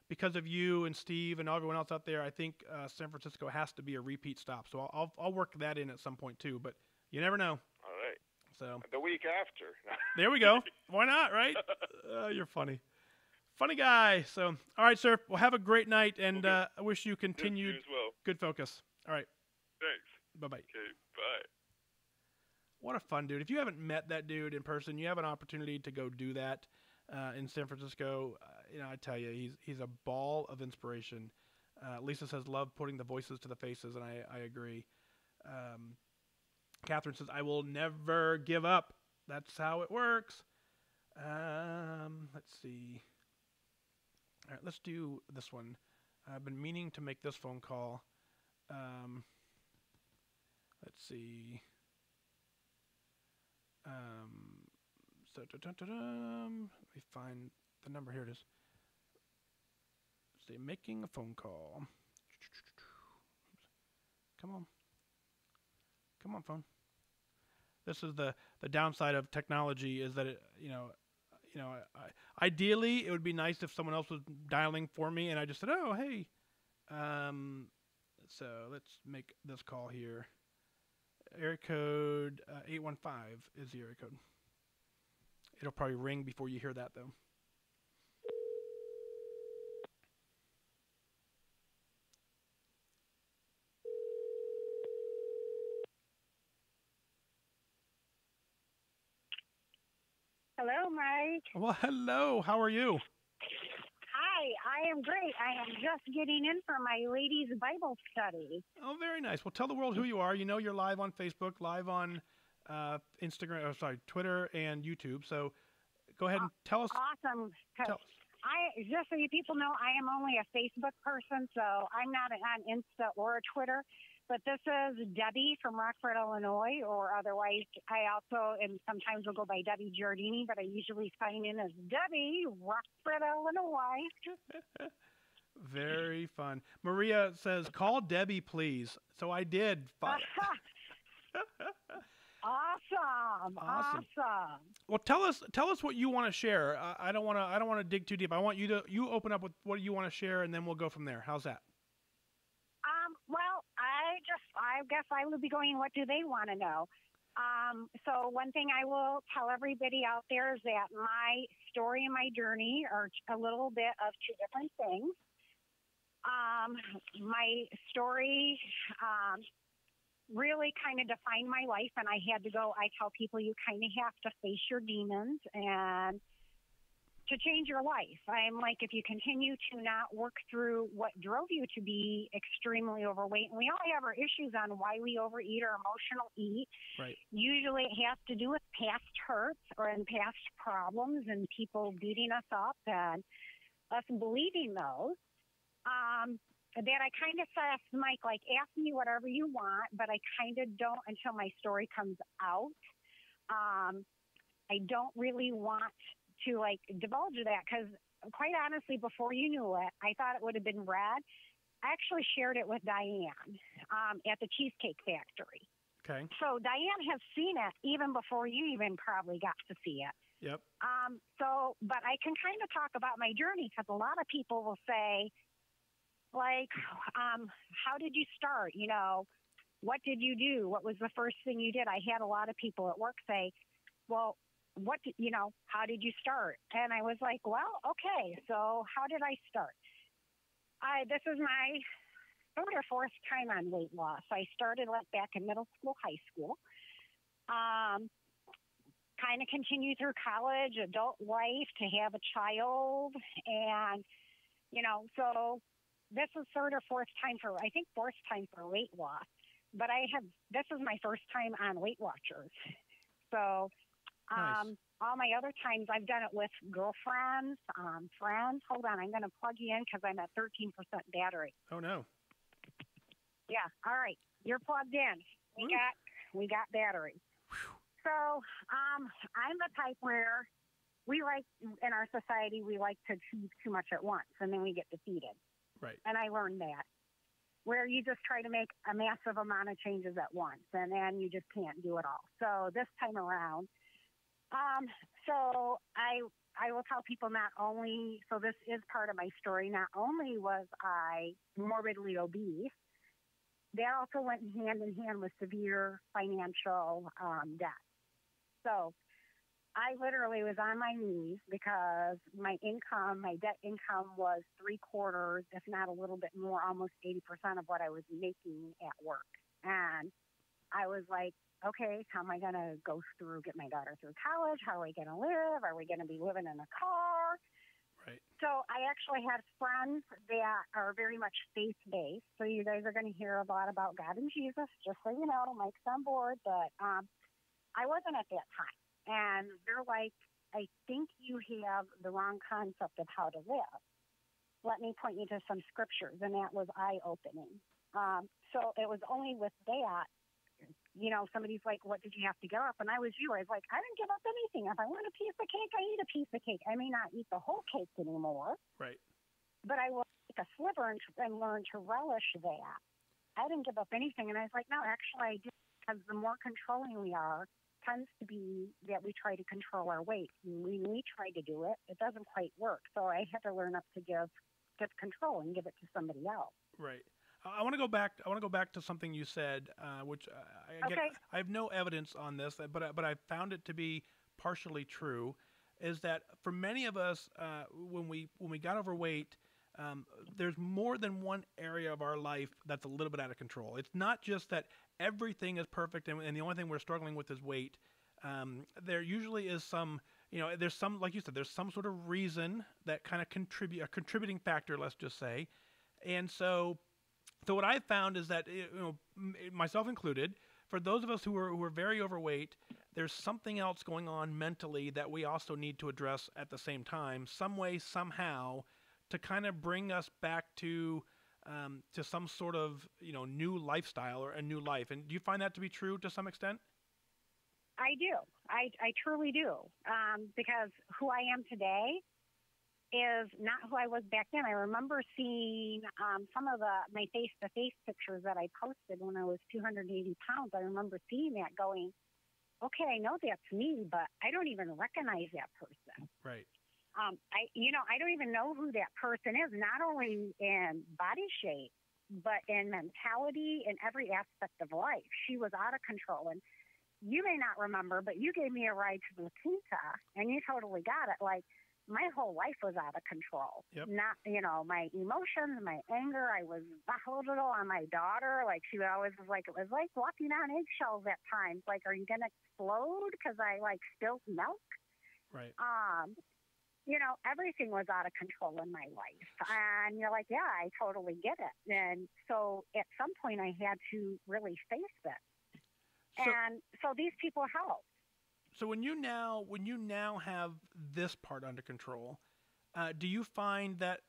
Speaker 1: because of you and Steve and everyone else out there, I think San Francisco has to be a repeat stop. So I'll work that in at some point too, but you never know.
Speaker 4: All right.
Speaker 1: So
Speaker 4: the week after.
Speaker 1: There we go. Why not, right? You're funny. Funny guy. So, all right, sir. Well, have a great night, and I wish you continued good focus. All right.
Speaker 4: Thanks.
Speaker 1: Bye-bye.
Speaker 4: Okay, bye.
Speaker 1: What a fun dude. If you haven't met that dude in person, you have an opportunity to go do that in San Francisco. I tell you, he's a ball of inspiration. Lisa says, love putting the voices to the faces, and I agree. Catherine says, I will never give up. That's how it works. Let's see. All right, let's do this one. I've been meaning to make this phone call. Let's see. Let me find the number. Here it is. Let's see, making a phone call. Come on. Come on, phone. This is the downside of technology, is that ideally it would be nice if someone else was dialing for me and I just said, oh, hey. So let's make this call here. Area code 815 is the area code. It'll probably ring before you hear that, though.
Speaker 5: Hello, Mike.
Speaker 1: Well, hello. How are you?
Speaker 5: Hi, I am great. I am just getting in for my ladies' Bible study.
Speaker 1: Oh, very nice. Well, tell the world who you are. You're live on Facebook, live on Twitter and YouTube. So go ahead and tell us.
Speaker 5: Awesome. Just so you people know, I am only a Facebook person, so I'm not on Insta or Twitter. But this is Debbie from Rockford, Illinois, or otherwise, I also sometimes will go by Debbie Giardini, but I usually sign in as Debbie, Rockford, Illinois.
Speaker 1: Very fun. Maria says, call Debbie, please. So I did.
Speaker 5: Awesome.
Speaker 1: Well, tell us what you want to share. I don't want to dig too deep. I want you open up with what you want to share, and then we'll go from there. How's that?
Speaker 5: Well, I guess I would be going, what do they want to know? So one thing I will tell everybody out there is that my story and my journey are a little bit of two different things. My story really kind of defined my life, and I had to go. I tell people you kind of have to face your demons and to change your life. I'm like, if you continue to not work through what drove you to be extremely overweight, and we all have our issues on why we overeat or emotional eat.
Speaker 1: Right.
Speaker 5: Usually it has to do with past hurts or in past problems and people beating us up and us believing those. That I kind of said, Mike, like, ask me whatever you want, but I kind of don't until my story comes out. I don't really want to divulge that, because quite honestly, before you knew it, I thought it would have been read. I actually shared it with Diane at the Cheesecake Factory.
Speaker 1: Okay.
Speaker 5: So Diane has seen it even before you even probably got to see it.
Speaker 1: Yep.
Speaker 5: But I can kind of talk about my journey, because a lot of people will say, how did you start? What did you do? What was the first thing you did? I had a lot of people at work say, well, how did you start? And I was like, well, okay, so how did I start? This is my third or fourth time on weight loss. I started back in middle school, high school, kind of continued through college, adult life, to have a child. And, so this is third or fourth time I think fourth time for weight loss. But this is my first time on Weight Watchers. So,
Speaker 1: Nice.
Speaker 5: all my other times I've done it with girlfriends, friends. Hold on, I'm going to plug you in because I'm at 13% battery.
Speaker 1: Oh no.
Speaker 5: Yeah. All right. You're plugged in. We got battery. So I'm the type where we like in our society we like to achieve too much at once and then we get defeated.
Speaker 1: Right.
Speaker 5: And I learned that. Where you just try to make a massive amount of changes at once and then you just can't do it all. So this time around, so I will tell people not only, so this is part of my story, not only was I morbidly obese, that also went hand in hand with severe financial debt. So I literally was on my knees because my debt income was 3/4, if not a little bit more, almost 80% of what I was making at work. And I was like, okay, how am I going to get my daughter through college? How are we going to live? Are we going to be living in a car?
Speaker 1: Right.
Speaker 5: So I actually had friends that are very much faith-based. So you guys are going to hear a lot about God and Jesus, just so you know, Mike's on board. But I wasn't at that time. And they're like, I think you have the wrong concept of how to live. Let me point you to some scriptures. And that was eye-opening. So it was only with that, you know, somebody's like, what did you have to give up? And I was like, I didn't give up anything. If I want a piece of cake, I eat a piece of cake. I may not eat the whole cake anymore.
Speaker 1: Right.
Speaker 5: But I will take a sliver and learn to relish that. I didn't give up anything. And I was like, no, actually I did. Because the more controlling we are, tends to be that we try to control our weight. And when we try to do it, it doesn't quite work. So I had to learn up to give control and give it to somebody else.
Speaker 1: Right. I want to go back. I want to go back to something you said, which I have no evidence on this, but I found it to be partially true. Is that for many of us, when we got overweight, there's more than one area of our life that's a little bit out of control. It's not just that everything is perfect and the only thing we're struggling with is weight. There usually is some, there's some, like you said, there's some sort of reason that kind of a contributing factor, let's just say. And so what I've found is that, myself included, for those of us who are very overweight, there's something else going on mentally that we also need to address at the same time, some way, somehow, to kind of bring us back to some sort of, new lifestyle or a new life. And do you find that to be true to some extent?
Speaker 5: I do. I truly do. Because who I am today is not who I was back then. I remember seeing some of my face-to-face pictures that I posted when I was 280 pounds. I remember seeing that going, okay, I know that's me, but I don't even recognize that person.
Speaker 1: Right.
Speaker 5: I don't even know who that person is, not only in body shape, but in mentality and every aspect of life. She was out of control. And you may not remember, but you gave me a ride to La Quinta, and you totally got it. Like, my whole life was out of control.
Speaker 1: Yep.
Speaker 5: Not, my emotions, my anger. I was volatile on my daughter. Like, she always was like, it was like walking on eggshells at times. Like, are you going to explode because I, spilled milk?
Speaker 1: Right.
Speaker 5: Everything was out of control in my life. And you're like, yeah, I totally get it. And so at some point I had to really face it. So these people helped.
Speaker 1: So when you now have this part under control, do you find that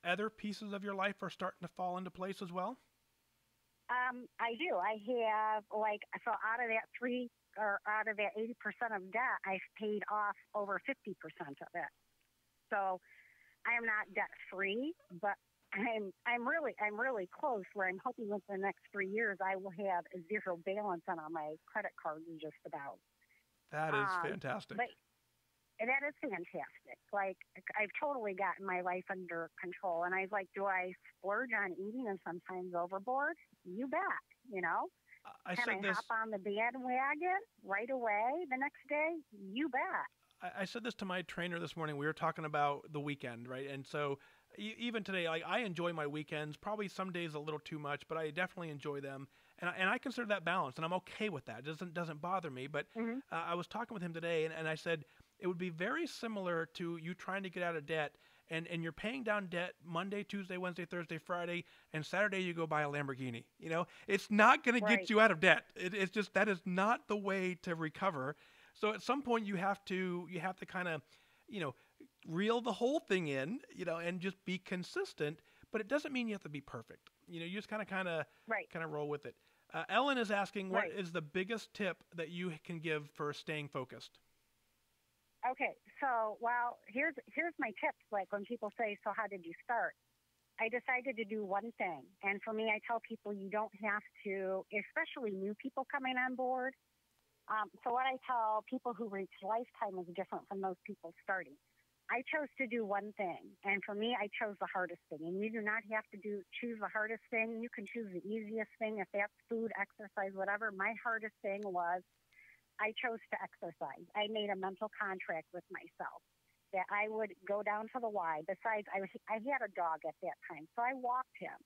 Speaker 1: other pieces of your life are starting to fall into place as well?
Speaker 5: I do. I have so out of that 80% of debt, I've paid off over 50% of it. So I am not debt free, but I'm really close. Where I'm hoping within the next 3 years I will have a zero balance on all my credit cards, just about.
Speaker 1: That is fantastic.
Speaker 5: But that is fantastic. Like, I've totally gotten my life under control. And I was like, do I splurge on eating and sometimes overboard? You bet, Can I hop on the bandwagon right away the next day? You bet.
Speaker 1: I said this to my trainer this morning. We were talking about the weekend, right? And so even today, I enjoy my weekends, probably some days a little too much, but I definitely enjoy them. And I consider that balance, and I'm okay with that. It doesn't bother me. But I was talking with him today, and I said it would be very similar to you trying to get out of debt and you're paying down debt Monday, Tuesday, Wednesday, Thursday, Friday, and Saturday you go buy a Lamborghini. It's not going to
Speaker 5: Right.
Speaker 1: get you out of debt. It's just, that is not the way to recover. So at some point you have to kind of, reel the whole thing in, and just be consistent. But it doesn't mean you have to be perfect. You just kind of
Speaker 5: Right.
Speaker 1: roll with it. Ellen is asking, what
Speaker 5: Right.
Speaker 1: is the biggest tip that you can give for staying focused?
Speaker 5: Okay, so here's my tips. Like when people say, "So how did you start?" I decided to do one thing, and for me, I tell people you don't have to, especially new people coming on board. So what I tell people who reach lifetime is different from those people starting. I chose to do one thing, and for me, I chose the hardest thing. And you do not have to choose the hardest thing. You can choose the easiest thing if that's food, exercise, whatever. My hardest thing was I chose to exercise. I made a mental contract with myself that I would go down to the Y. Besides, I had a dog at that time, so I walked him,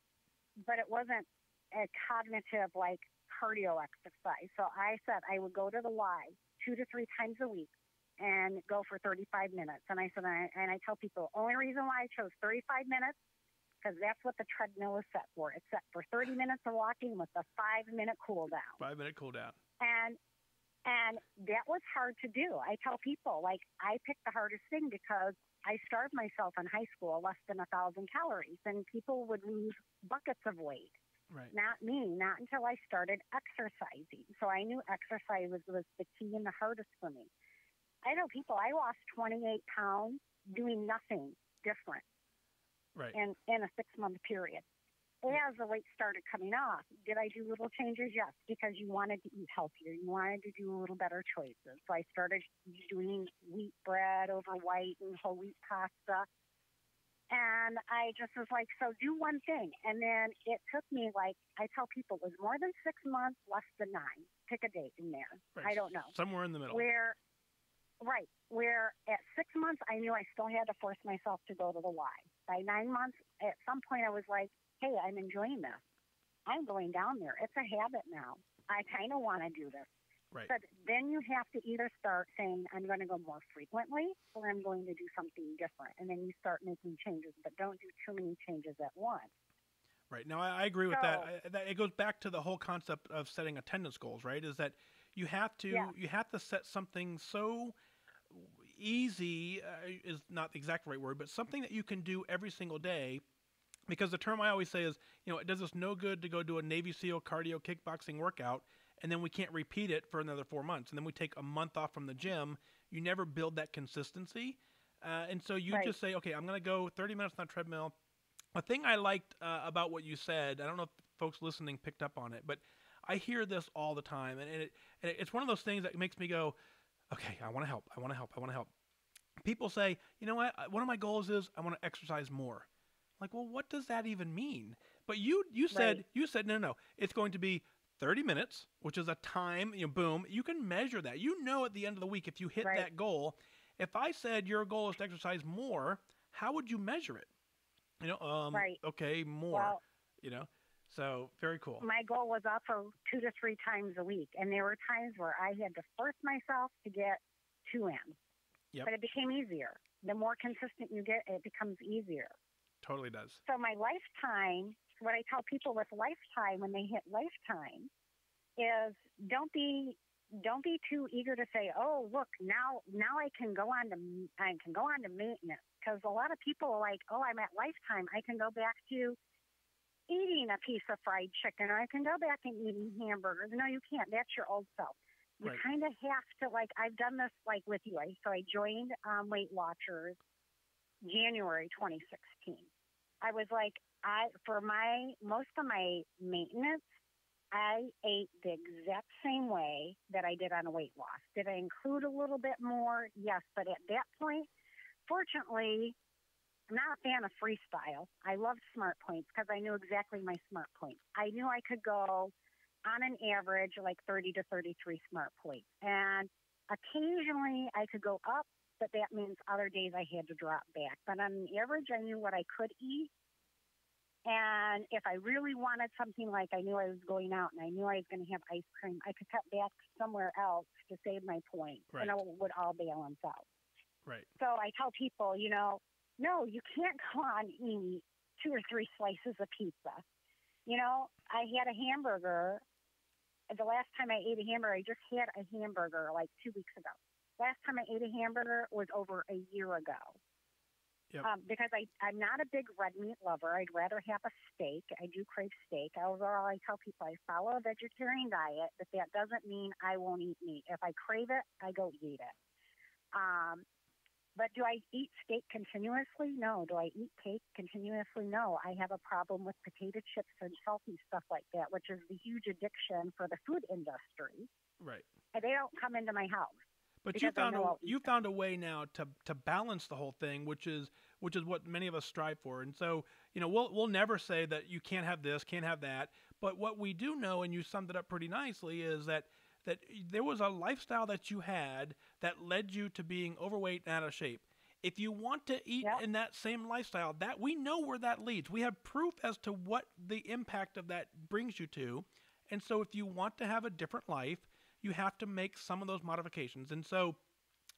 Speaker 5: but it wasn't a cognitive like cardio exercise. So I said I would go to the Y 2 to 3 times a week and go for 35 minutes. And I said, and I tell people, the only reason why I chose 35 minutes, because that's what the treadmill is set for. It's set for 30 minutes of walking with a 5-minute cool down.
Speaker 1: 5-minute cool down.
Speaker 5: And that was hard to do. I tell people, like, I picked the hardest thing because I starved myself in high school less than 1,000 calories, and people would lose buckets of weight.
Speaker 1: Right.
Speaker 5: Not me, not until I started exercising. So I knew exercise was the key and the hardest for me. I know people, I lost 28 pounds doing nothing different
Speaker 1: Right.
Speaker 5: in a 6-month period. As the weight started coming off, did I do little changes? Yes, because you wanted to eat healthier. You wanted to do a little better choices. So I started doing wheat bread over white and whole wheat pasta. And I just was like, so do one thing. And then it took me, like, I tell people it was more than 6 months, less than 9. Pick a date in there.
Speaker 1: Right.
Speaker 5: I don't know.
Speaker 1: Somewhere in the middle.
Speaker 5: Where at 6 months, I knew I still had to force myself to go to the Y. By 9 months, at some point I was like, hey, I'm enjoying this. I'm going down there. It's a habit now. I kind of want to do this.
Speaker 1: Right.
Speaker 5: But then you have to either start saying, I'm going to go more frequently, or I'm going to do something different. And then you start making changes, but don't do too many changes at once.
Speaker 1: Right. Now, I agree with that. It goes back to the whole concept of setting attendance goals, right? Is that you have to set something so easy, is not the exact right word, but something that you can do every single day. Because the term I always say is, it does us no good to go do a Navy SEAL cardio kickboxing workout, and then we can't repeat it for another 4 months. And then we take a month off from the gym. You never build that consistency. And so you just say, okay, I'm going to go 30 minutes on the treadmill. A thing I liked about what you said, I don't know if folks listening picked up on it, but I hear this all the time. And it's one of those things that makes me go, okay, I want to help. I want to help. I want to help. People say, you know what? One of my goals is I want to exercise more. Like, well, what does that even mean? But you said no. It's going to be 30 minutes, which is a time, boom. You can measure that. At the end of the week, if you hit that goal. If I said your goal is to exercise more, how would you measure it? Okay, more.
Speaker 5: Well,
Speaker 1: so very cool.
Speaker 5: My goal was also 2 to 3 times a week, and there were times where I had to force myself to get 2 in.
Speaker 1: Yep.
Speaker 5: But it became easier. The more consistent you get, it becomes easier.
Speaker 1: Totally does.
Speaker 5: So my lifetime, what I tell people with lifetime when they hit lifetime is don't be too eager to say, oh, look, now I can go on to maintenance, because a lot of people are like, oh, I'm at lifetime, I can go back to eating a piece of fried chicken, or I can go back and eating hamburgers. No, you can't. That's your old self. You kind of have to, like, I've done this like with you. So I joined Weight Watchers January 2016. I was like, for most of my maintenance, I ate the exact same way that I did on a weight loss. Did I include a little bit more? Yes, but at that point, fortunately, I'm not a fan of freestyle. I loved smart points because I knew exactly my smart points. I knew I could go on an average like 30 to 33 smart points. And occasionally I could go up, but that means other days I had to drop back. But on the average, I knew what I could eat. And if I really wanted something, like I knew I was going out and I knew I was going to have ice cream, I could cut back somewhere else to save my points. And it would all balance out.
Speaker 1: Right.
Speaker 5: So I tell people, no, you can't go on and eat 2 or 3 slices of pizza. You know, I had a hamburger. The last time I ate a hamburger, I just had a hamburger like 2 weeks ago. Last time I ate a hamburger was over a year ago.
Speaker 1: Yep.
Speaker 5: Because I'm not a big red meat lover. I'd rather have a steak. I do crave steak. Overall, I tell people I follow a vegetarian diet, but that doesn't mean I won't eat meat. If I crave it, I go eat it. But do I eat steak continuously? No. Do I eat cake continuously? No. I have a problem with potato chips and salty stuff like that, which is the huge addiction for the food industry.
Speaker 1: Right.
Speaker 5: And they don't come into my house.
Speaker 1: But
Speaker 5: Because
Speaker 1: you found a way now to balance the whole thing, which is what many of us strive for. And so, you know, we'll never say that you can't have this, can't have that. But what we do know, and you summed it up pretty nicely, is that there was a lifestyle that you had that led you to being overweight and out of shape. If you want to eat in that same lifestyle, that we know where that leads. We have proof as to what the impact of that brings you to. And so if you want to have a different life, you have to make some of those modifications. And so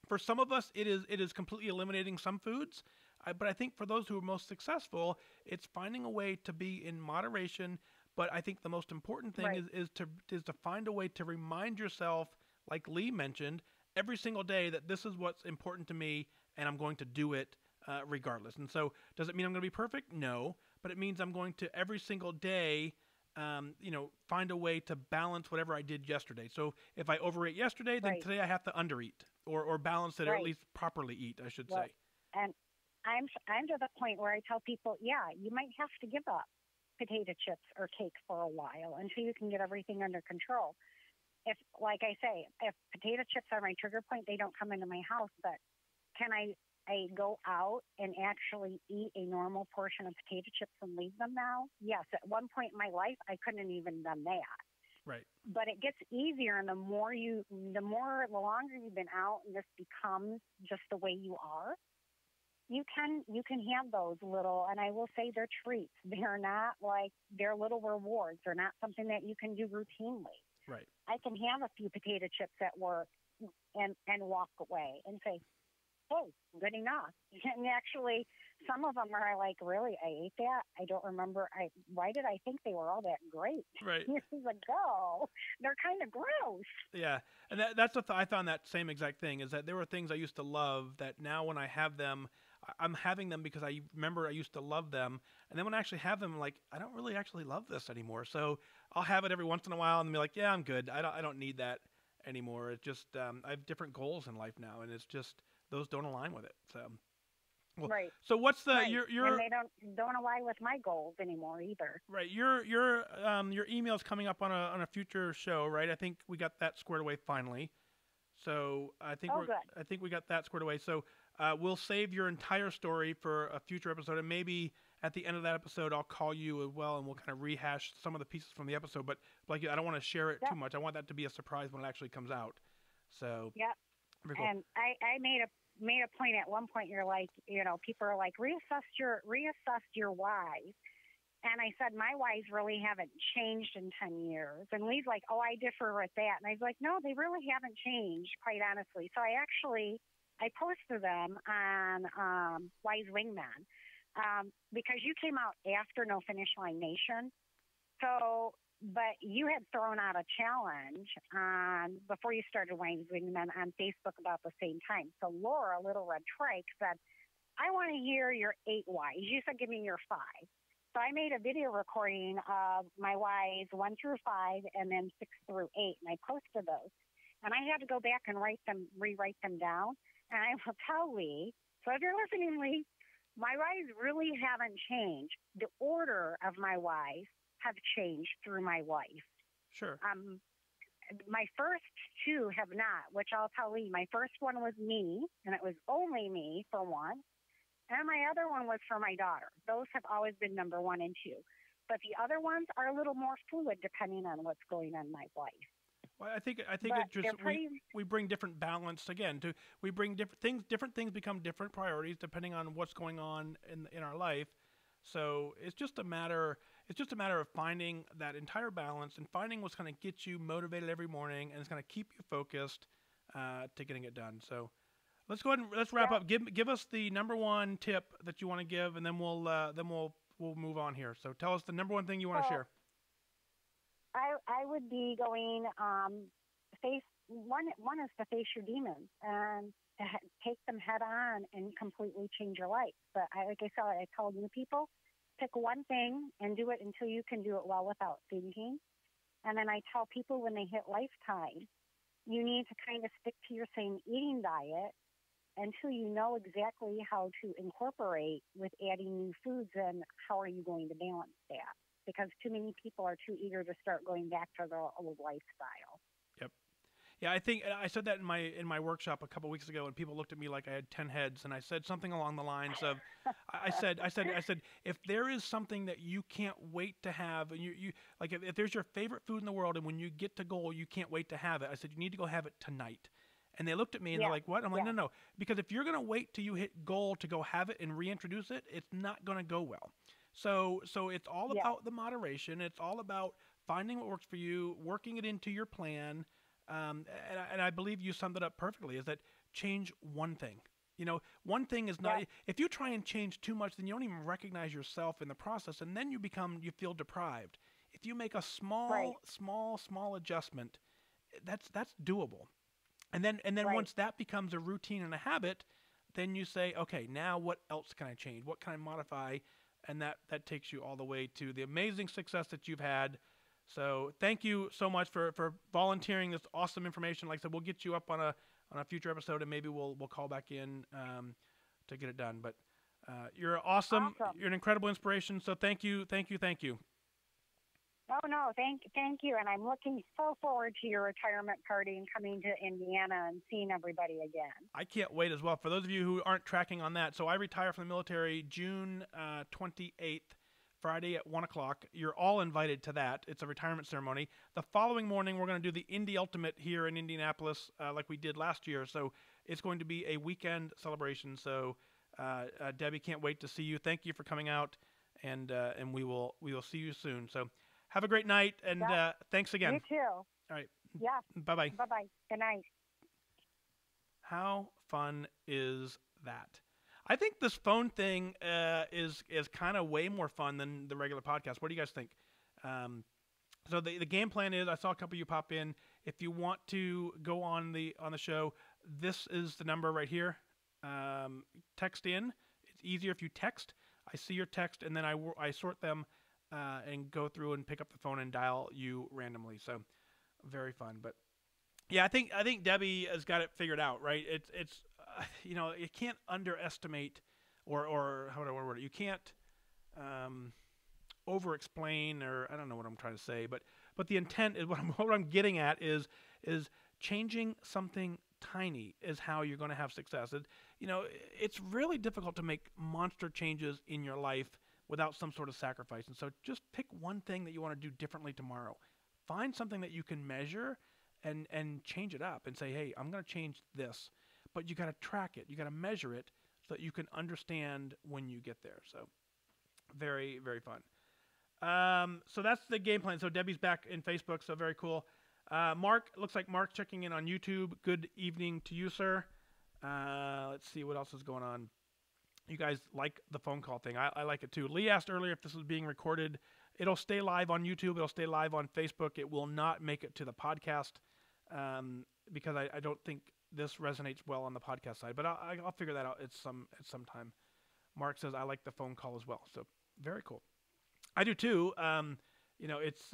Speaker 1: for some of us, it is completely eliminating some foods. But I think for those who are most successful, it's finding a way to be in moderation. But I think the most important thing is to find a way to remind yourself, like Lee mentioned, every single day that this is what's important to me and I'm going to do it regardless. And so does it mean I'm going to be perfect? No. But it means I'm going to every single day find a way to balance whatever I did yesterday. So if I overate yesterday, then today I have to undereat or balance it or at least properly eat, I should say.
Speaker 5: And I'm to the point where I tell people, you might have to give up potato chips or cake for a while until you can get everything under control. If, like I say, if potato chips are my trigger point, they don't come into my house. But can I go out and actually eat a normal portion of potato chips and leave them now? Yes. At one point in my life, I couldn't even done that.
Speaker 1: Right.
Speaker 5: But it gets easier, and the longer you've been out, and this becomes just the way you are. You can have those little, and I will say they're treats. They're not like they're little rewards. They're not something that you can do routinely.
Speaker 1: Right.
Speaker 5: I can have a few potato chips at work and walk away and say, oh, good enough. And actually, some of them are like, really, I ate that? I don't remember. Why did I think they were all that great?
Speaker 1: Right.
Speaker 5: Years ago, they're kind of gross.
Speaker 1: Yeah, and that's what I found, that same exact thing, is that there were things I used to love that now when I have them, I'm having them because I remember I used to love them. And then when I actually have them, I'm like, I don't really actually love this anymore. So I'll have it every once in a while and be like, yeah, I'm good. I don't need that anymore. It's just, I have different goals in life now, and it's just, those don't align with it. So, well,
Speaker 5: right.
Speaker 1: So what's the,
Speaker 5: right.
Speaker 1: your
Speaker 5: and they don't align with my goals anymore either.
Speaker 1: Right. Your email's coming up on a future show, right? I think we got that squared away finally. So I think we got that squared away. So we'll save your entire story for a future episode, and maybe at the end of that episode, I'll call you as well, and we'll kind of rehash some of the pieces from the episode. But like, I don't want to share it too much. I want that to be a surprise when it actually comes out. So
Speaker 5: cool. And I made a point at one point. You're like, people are like, reassess your whys. And I said, my whys really haven't changed in 10 years. And Lee's like, oh, I differ with that. And I was like, no, they really haven't changed, quite honestly. So I posted them on Wise Wingman because you came out after No Finish Line Nation. So, but you had thrown out a challenge before you started Wise Wingman on Facebook about the same time. So Laura, Little Red Trike, said, I want to hear your 8 whys. You said, give me your 5. So I made a video recording of my whys 1 through 5 and then 6 through 8, and I posted those. And I had to go back and rewrite them down. And I will tell Lee, so if you're listening, Lee, my whys really haven't changed. The order of my whys have changed through my life.
Speaker 1: Sure.
Speaker 5: My first 2 have not, which I'll tell Lee. My first one was me, and it was only me for one. And my other one was for my daughter. Those have always been number 1 and 2. But the other ones are a little more fluid depending on what's going on in my life.
Speaker 1: Well, I think it just we bring different balance again. We bring different things. Different things become different priorities depending on what's going on in our life. So it's just a matter of finding that entire balance and finding what's going to get you motivated every morning and it's going to keep you focused to getting it done. So. let's go ahead and let's wrap
Speaker 5: Yeah.
Speaker 1: up. Give us the number one tip that you want to give, and then we'll move on here. So tell us the number one thing you want to
Speaker 5: So
Speaker 1: share.
Speaker 5: I would be going face one is to face your demons and to take them head on and completely change your life. But like I said, I tell new people, pick one thing and do it until you can do it well without thinking. And then I tell people when they hit lifetime, you need to kind of stick to your same eating diet until you know exactly how to incorporate with adding new foods and how are you going to balance that. Because too many people are too eager to start going back to their old lifestyle.
Speaker 1: Yep. Yeah, I think I said that in my workshop a couple weeks ago, and people looked at me like I had 10 heads, and I said something along the lines of, I said, if there is something that you can't wait to have, and you like if there's your favorite food in the world, and when you get to goal, you can't wait to have it, I said you need to go have it tonight. And they looked at me and they're like, what? I'm like, no, because if you're gonna wait till you hit goal to go have it and reintroduce it, it's not gonna go well. So it's all about the moderation. It's all about finding what works for you, working it into your plan. And I believe you summed it up perfectly, is that change one thing. You know, one thing is not, if you try and change too much, then you don't even recognize yourself in the process, and then you feel deprived. If you make a small adjustment, that's doable. And then once that becomes a routine and a habit, then you say, okay, now what else can I change? What can I modify? And that takes you all the way to the amazing success that you've had. So thank you so much for volunteering this awesome information. Like I said, we'll get you up on a future episode, and maybe we'll call back in to get it done. But you're awesome. You're an incredible inspiration. So thank you.
Speaker 5: Oh no, thank you, and I'm looking so forward to your retirement party and coming to Indiana and seeing everybody again.
Speaker 1: I can't wait as well. For those of you who aren't tracking on that, so I retire from the military June 28th, Friday at 1 o'clock. You're all invited to that. It's a retirement ceremony. The following morning, we're going to do the Indy Ultimate here in Indianapolis, like we did last year. So it's going to be a weekend celebration. So Debbie, can't wait to see you. Thank you for coming out, and we will see you soon. So. Have a great night, and thanks again.
Speaker 5: You too.
Speaker 1: All right.
Speaker 5: Yeah.
Speaker 1: Bye-bye.
Speaker 5: Bye-bye. Good night.
Speaker 1: How fun is that? I think this phone thing is kind of way more fun than the regular podcast. What do you guys think? So the game plan is, I saw a couple of you pop in. If you want to go on the show, this is the number right here. Text in. It's easier if you text. I see your text, and then I sort them. And go through and pick up the phone and dial you randomly. So very fun. But yeah, I think Debbie has got it figured out, right? It's you can't underestimate or how would I word it? You can't over explain, or I don't know what I'm trying to say, but the intent is what I'm getting at is changing something tiny is how you're going to have success. It's really difficult to make monster changes in your life without some sort of sacrifice. And so just pick one thing that you want to do differently tomorrow. Find something that you can measure and change it up and say, hey, I'm going to change this. But you got to track it. You got to measure it so that you can understand when you get there. So very, very fun. So that's the game plan. So Debbie's back in Facebook, so very cool. Mark, looks like Mark's checking in on YouTube. Good evening to you, sir. Let's see what else is going on. You guys like the phone call thing. I like it too. Lee asked earlier if this was being recorded. It'll stay live on YouTube. It'll stay live on Facebook. It will not make it to the podcast because I don't think this resonates well on the podcast side. But I'll figure that out at some time. Mark says, I like the phone call as well. So very cool. I do too. It's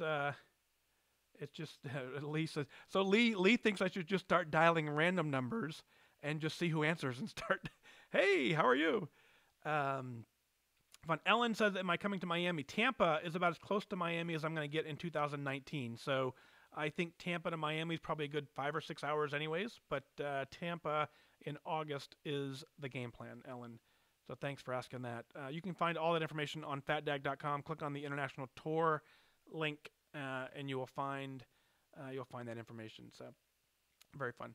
Speaker 1: just Lee says. So Lee thinks I should just start dialing random numbers and just see who answers and start. Hey, how are you? Fun. Ellen says, am I coming to Miami? Tampa is about as close to Miami as I'm going to get in 2019. So I think Tampa to Miami is probably a good 5 or 6 hours anyways. But Tampa in August is the game plan, Ellen. So thanks for asking that. You can find all that information on fatdag.com. Click on the international tour link, and you will find that information. So very fun.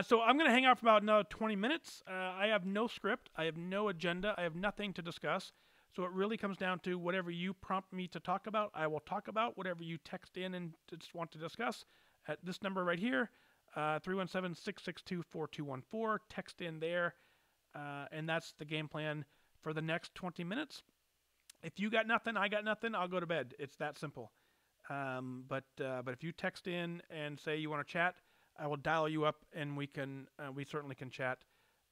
Speaker 1: So I'm going to hang out for about another 20 minutes. I have no script. I have no agenda. I have nothing to discuss. So it really comes down to whatever you prompt me to talk about, I will talk about. Whatever you text in and just want to discuss at this number right here, 317-662-4214. Text in there, and that's the game plan for the next 20 minutes. If you got nothing, I got nothing, I'll go to bed. It's that simple. But if you text in and say you want to chat, I will dial you up, and we certainly can chat.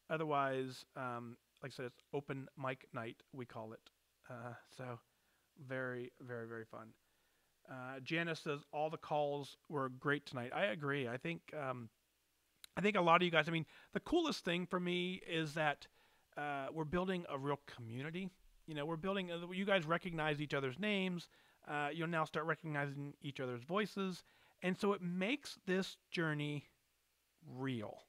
Speaker 1: Otherwise, like I said, it's open mic night, we call it. So very, very, very fun. Janice says all the calls were great tonight. I agree. I think a lot of you guys. I mean, the coolest thing for me is that we're building a real community. You know, we're building. You guys recognize each other's names. You'll now start recognizing each other's voices, and so it makes this journey real,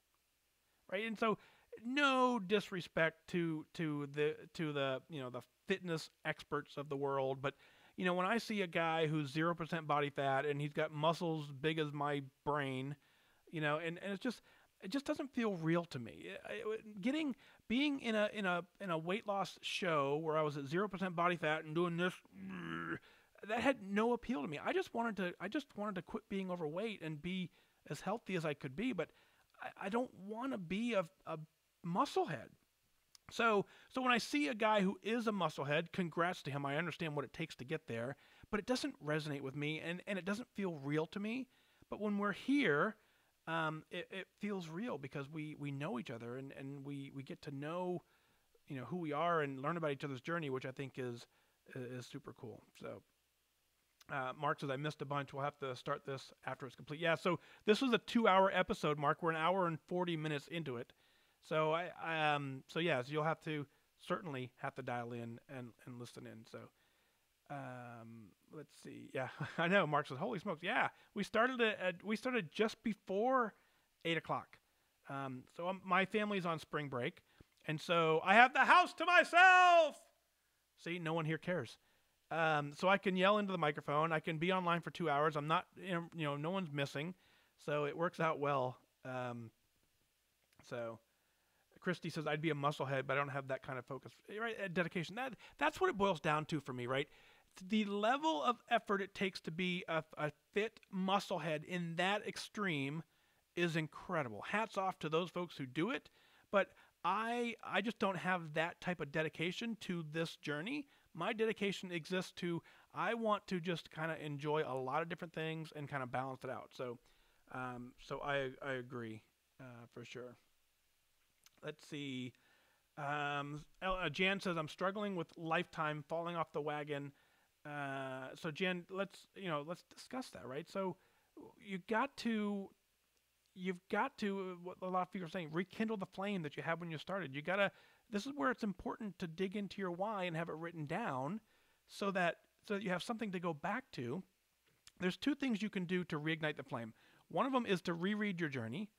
Speaker 1: right? And so, no disrespect to the the fitness experts of the world, but when I see a guy who's 0% body fat and he's got muscles big as my brain, and it just doesn't feel real to me. Being in a weight loss show where I was at 0% body fat and doing this, that had no appeal to me. I just wanted to quit being overweight and be as healthy as I could be, but I don't want to be a musclehead. So when I see a guy who is a musclehead, congrats to him. I understand what it takes to get there, but it doesn't resonate with me, and it doesn't feel real to me. But when we're here, it feels real because we know each other, and we get to know who we are and learn about each other's journey, which I think is super cool. So Mark says I missed a bunch. We'll have to start this after it's complete. Yeah. So this was a 2-hour episode, Mark. We're an hour and 40 minutes into it. So so you'll certainly have to dial in and listen in. So let's see. Yeah, I know. Mark says, "Holy smokes!" Yeah, we started just before 8:00. So my family's on spring break, and so I have the house to myself. See, no one here cares. So I can yell into the microphone. I can be online for 2 hours. I'm not, no one's missing, so it works out well. So. Christy says, I'd be a musclehead, but I don't have that kind of focus, right? Dedication. That's what it boils down to for me, right? The level of effort it takes to be a fit musclehead in that extreme is incredible. Hats off to those folks who do it, but I just don't have that type of dedication to this journey. My dedication exists to, I want to just kind of enjoy a lot of different things and kind of balance it out. So I agree for sure. Let's see. Jan says, I'm struggling with Lifetime falling off the wagon. So Jan, let's discuss that, right? So you've got to, what a lot of people are saying, rekindle the flame that you had when you started. This is where it's important to dig into your why and have it written down so that you have something to go back to. There's 2 things you can do to reignite the flame. One of them is to reread your journey,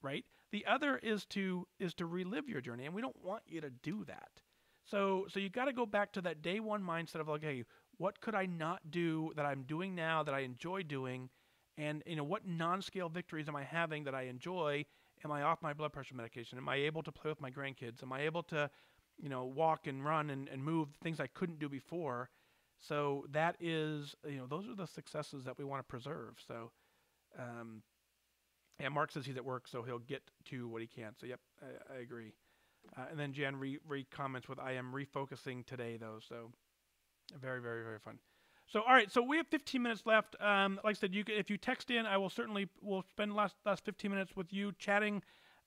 Speaker 1: right? The other is to relive your journey, and we don't want you to do that. So you got to go back to that day one mindset of like, hey, what could I not do that I'm doing now that I enjoy doing, and what non-scale victories am I having that I enjoy? Am I off my blood pressure medication? Am I able to play with my grandkids? Am I able to, walk and run and move things I couldn't do before? So that is, those are the successes that we want to preserve. So. Yeah, Mark says he's at work, so he'll get to what he can. So, yep, I agree. And then Jan comments with, I am refocusing today, though. So, very, very, very fun. So, all right, so we have 15 minutes left. Like I said, if you text in, we'll spend the last 15 minutes with you chatting.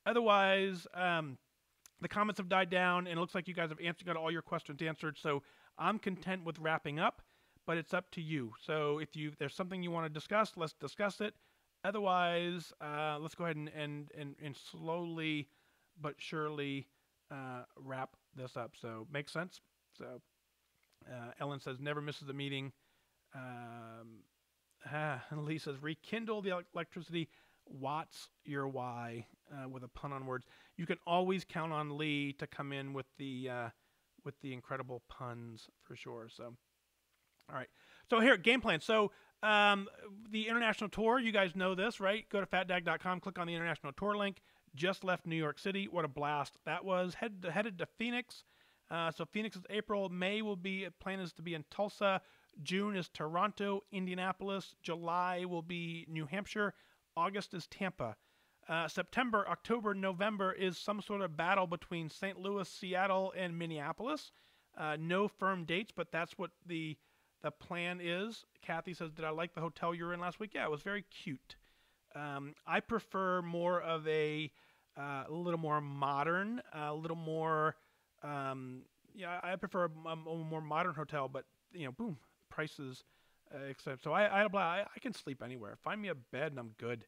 Speaker 1: Otherwise, the comments have died down, and it looks like you guys have got all your questions answered. So, I'm content with wrapping up, but it's up to you. So, if there's something you want to discuss, let's discuss it. Otherwise, let's go ahead and slowly but surely wrap this up. So, makes sense? So, Ellen says, never misses a meeting. Lee says, rekindle the electricity. Watts your why, with a pun on words. You can always count on Lee to come in with the incredible puns for sure. So, all right. So here, game plan. So, the international tour, you guys know this, right? Go to fatdag.com, click on the international tour link. Just left New York City. What a blast that was. Headed to Phoenix. So Phoenix is April. May plan is to be in Tulsa. June is Toronto, Indianapolis. July will be New Hampshire. August is Tampa. September, October, November is some sort of battle between St. Louis, Seattle, and Minneapolis. No firm dates, but that's what the plan is. Kathy says, did I like the hotel you were in last week? Yeah, it was very cute. I prefer more of a little more modern, a little more, I prefer a more modern hotel, but, boom, prices, except, so I can sleep anywhere. Find me a bed and I'm good.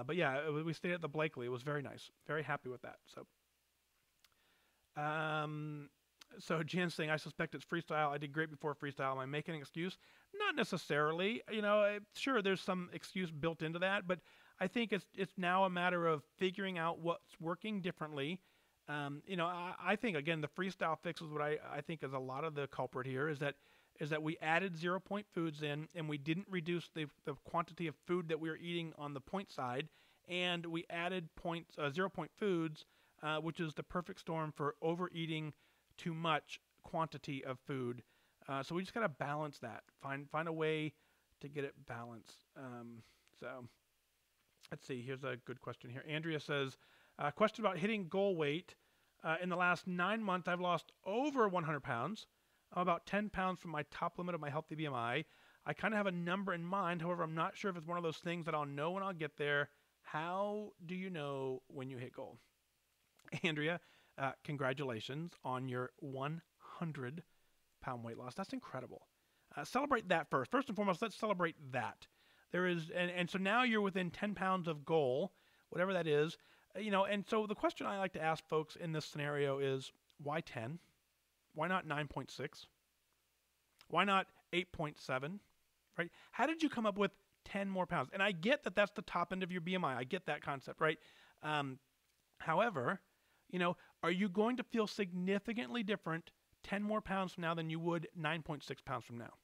Speaker 1: But yeah, we stayed at the Blakely. It was very nice. Very happy with that. So Jan's saying, I suspect it's freestyle. I did great before freestyle. Am I making an excuse? Not necessarily. Sure, there's some excuse built into that, but I think it's now a matter of figuring out what's working differently. I think, again, the freestyle fix is what I think is a lot of the culprit here is that we added 0 point foods in, and we didn't reduce the quantity of food that we were eating on the point side, and we added 0 point foods, which is the perfect storm for overeating too much quantity of food. So we just got to balance that. Find a way to get it balanced. So let's see. Here's a good question here. Andrea says, question about hitting goal weight. In the last 9 months, I've lost over 100 pounds. I'm about 10 pounds from my top limit of my healthy BMI. I kind of have a number in mind. However, I'm not sure if it's one of those things that I'll know when I'll get there. How do you know when you hit goal? Andrea, congratulations on your 100-pound weight loss. That's incredible. Celebrate that first. First and foremost, let's celebrate that. There is, and so now you're within 10 pounds of goal, whatever that is. And so the question I like to ask folks in this scenario is, why 10? Why not 9.6? Why not 8.7? Right? How did you come up with 10 more pounds? And I get that that's the top end of your BMI. I get that concept, right? However, are you going to feel significantly different 10 more pounds from now than you would 9.6 pounds from now?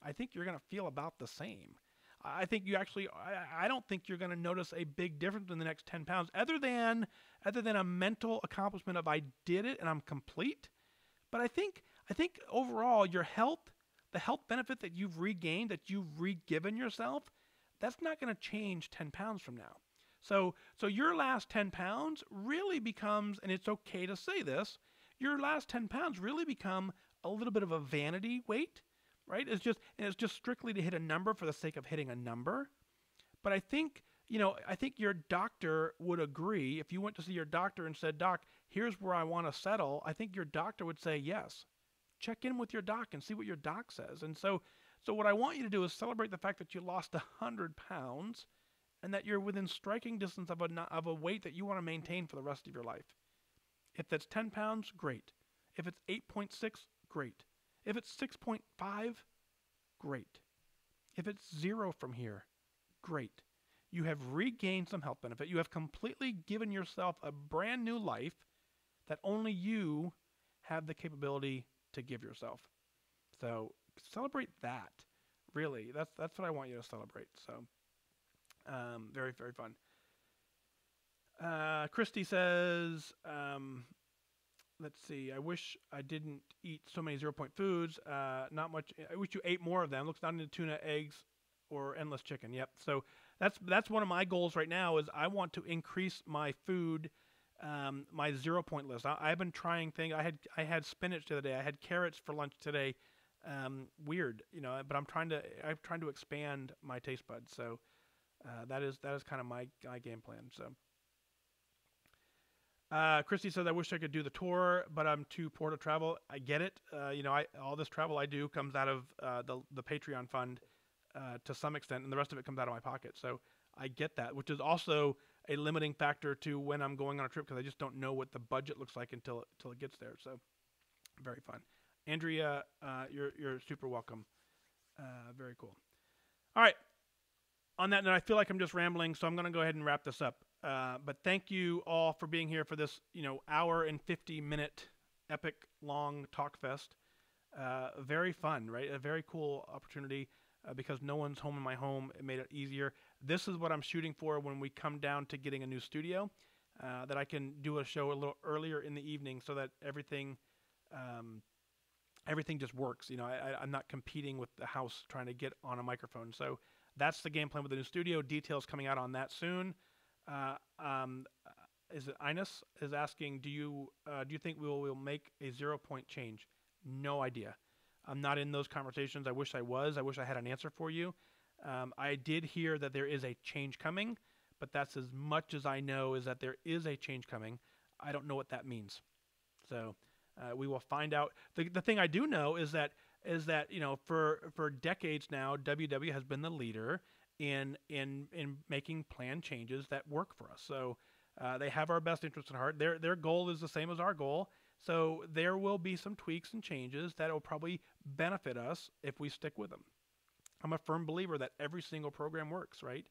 Speaker 1: I think you're going to feel about the same. I think you actually, I don't think you're going to notice a big difference in the next 10 pounds other than a mental accomplishment of I did it and I'm complete. But I think overall your health, the health benefit that you've regained, that you've re-given yourself, that's not going to change 10 pounds from now. So your last 10 pounds really becomes, and it's okay to say this, your last 10 pounds really become a little bit of a vanity weight, right? It's just strictly to hit a number for the sake of hitting a number. But I think your doctor would agree. If you went to see your doctor and said, Doc, here's where I want to settle, I think your doctor would say yes. Check in with your doc and see what your doc says. And so what I want you to do is celebrate the fact that you lost 100 pounds and that you're within striking distance of a weight that you want to maintain for the rest of your life. If that's 10 pounds, great. If it's 8.6, great. If it's 6.5, great. If it's 0 from here, great. You have regained some health benefit. You have completely given yourself a brand new life that only you have the capability to give yourself. So celebrate that. Really, that's what I want you to celebrate. So very, very fun. Christy says, let's see, I wish I didn't eat so many 0 point foods. Not much. I wish you ate more of them. Looks not into tuna, eggs, or endless chicken. Yep. So that's one of my goals right now is I want to increase my food, my 0 point list. I've been trying things. I had spinach the other day. I had carrots for lunch today. Weird, but I'm trying to expand my taste buds. So that is kind of my game plan. So. Christy says, I wish I could do the tour, but I'm too poor to travel. I get it. All this travel I do comes out of the Patreon fund to some extent, and the rest of it comes out of my pocket. So I get that, which is also a limiting factor to when I'm going on a trip because I just don't know what the budget looks like until it gets there. So very fun. Andrea, you're super welcome. Very cool. All right. On that note, I feel like I'm just rambling, so I'm going to go ahead and wrap this up. But thank you all for being here for this, hour and 50-minute epic long talk fest. Very fun, right? A very cool opportunity because no one's home in my home. It made it easier. This is what I'm shooting for when we come down to getting a new studio, that I can do a show a little earlier in the evening so that everything just works. I'm not competing with the house trying to get on a microphone. So that's the game plan with the new studio. Details coming out on that soon. Is it Ines is asking, do you think we'll make a 0 point change? No idea. I'm not in those conversations. I wish I was. I wish I had an answer for you. I did hear that there is a change coming, but that's as much as I know, is that there is a change coming. I don't know what that means. So we will find out. The thing I do know is that for decades now, WW has been the leader in making plan changes that work for us. So they have our best interest at heart. Their goal is the same as our goal. So there will be some tweaks and changes that will probably benefit us if we stick with them. I'm a firm believer that every single program works, right?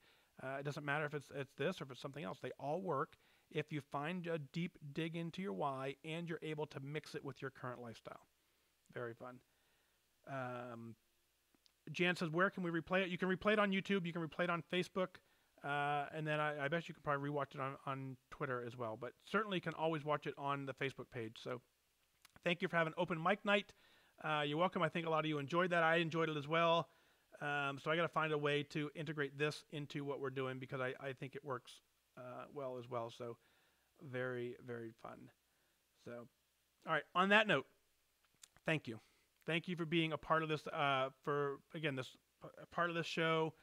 Speaker 1: It doesn't matter if it's this or if it's something else. They all work if you find a deep dig into your why and you're able to mix it with your current lifestyle. Very fun. Jan says, where can we replay it? You can replay it on YouTube. You can replay it on Facebook. And then I bet you can probably rewatch it on Twitter as well. But certainly you can always watch it on the Facebook page. So thank you for having open mic night. You're welcome. I think a lot of you enjoyed that. I enjoyed it as well. So I got to find a way to integrate this into what we're doing because I think it works well as well. So very, very fun. So, all right. On that note, thank you. Thank you for being a part of this, this part of this show.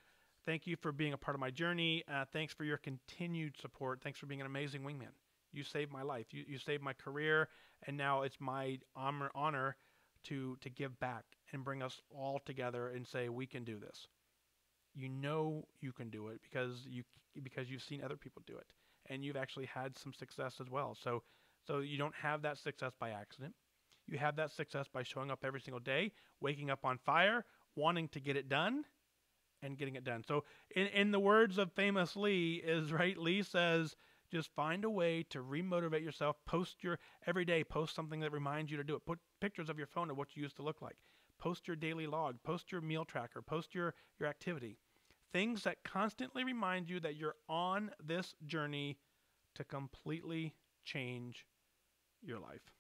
Speaker 1: Thank you for being a part of my journey. Thanks for your continued support. Thanks for being an amazing wingman. You saved my life. You saved my career. And now it's my honor to give back and bring us all together and say, we can do this. You know you can do it because you've seen other people do it and you've actually had some success as well. So you don't have that success by accident. You have that success by showing up every single day, waking up on fire, wanting to get it done and getting it done. So in the words of famous Lee is right. Lee says, just find a way to remotivate yourself. Every day, post something that reminds you to do it. Put pictures of your phone of what you used to look like. Post your daily log, post your meal tracker, post your activity. Things that constantly remind you that you're on this journey to completely change your life.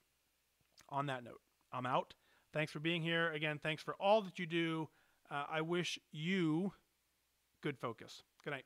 Speaker 1: On that note, I'm out. Thanks for being here. Again, thanks for all that you do. I wish you good focus. Good night.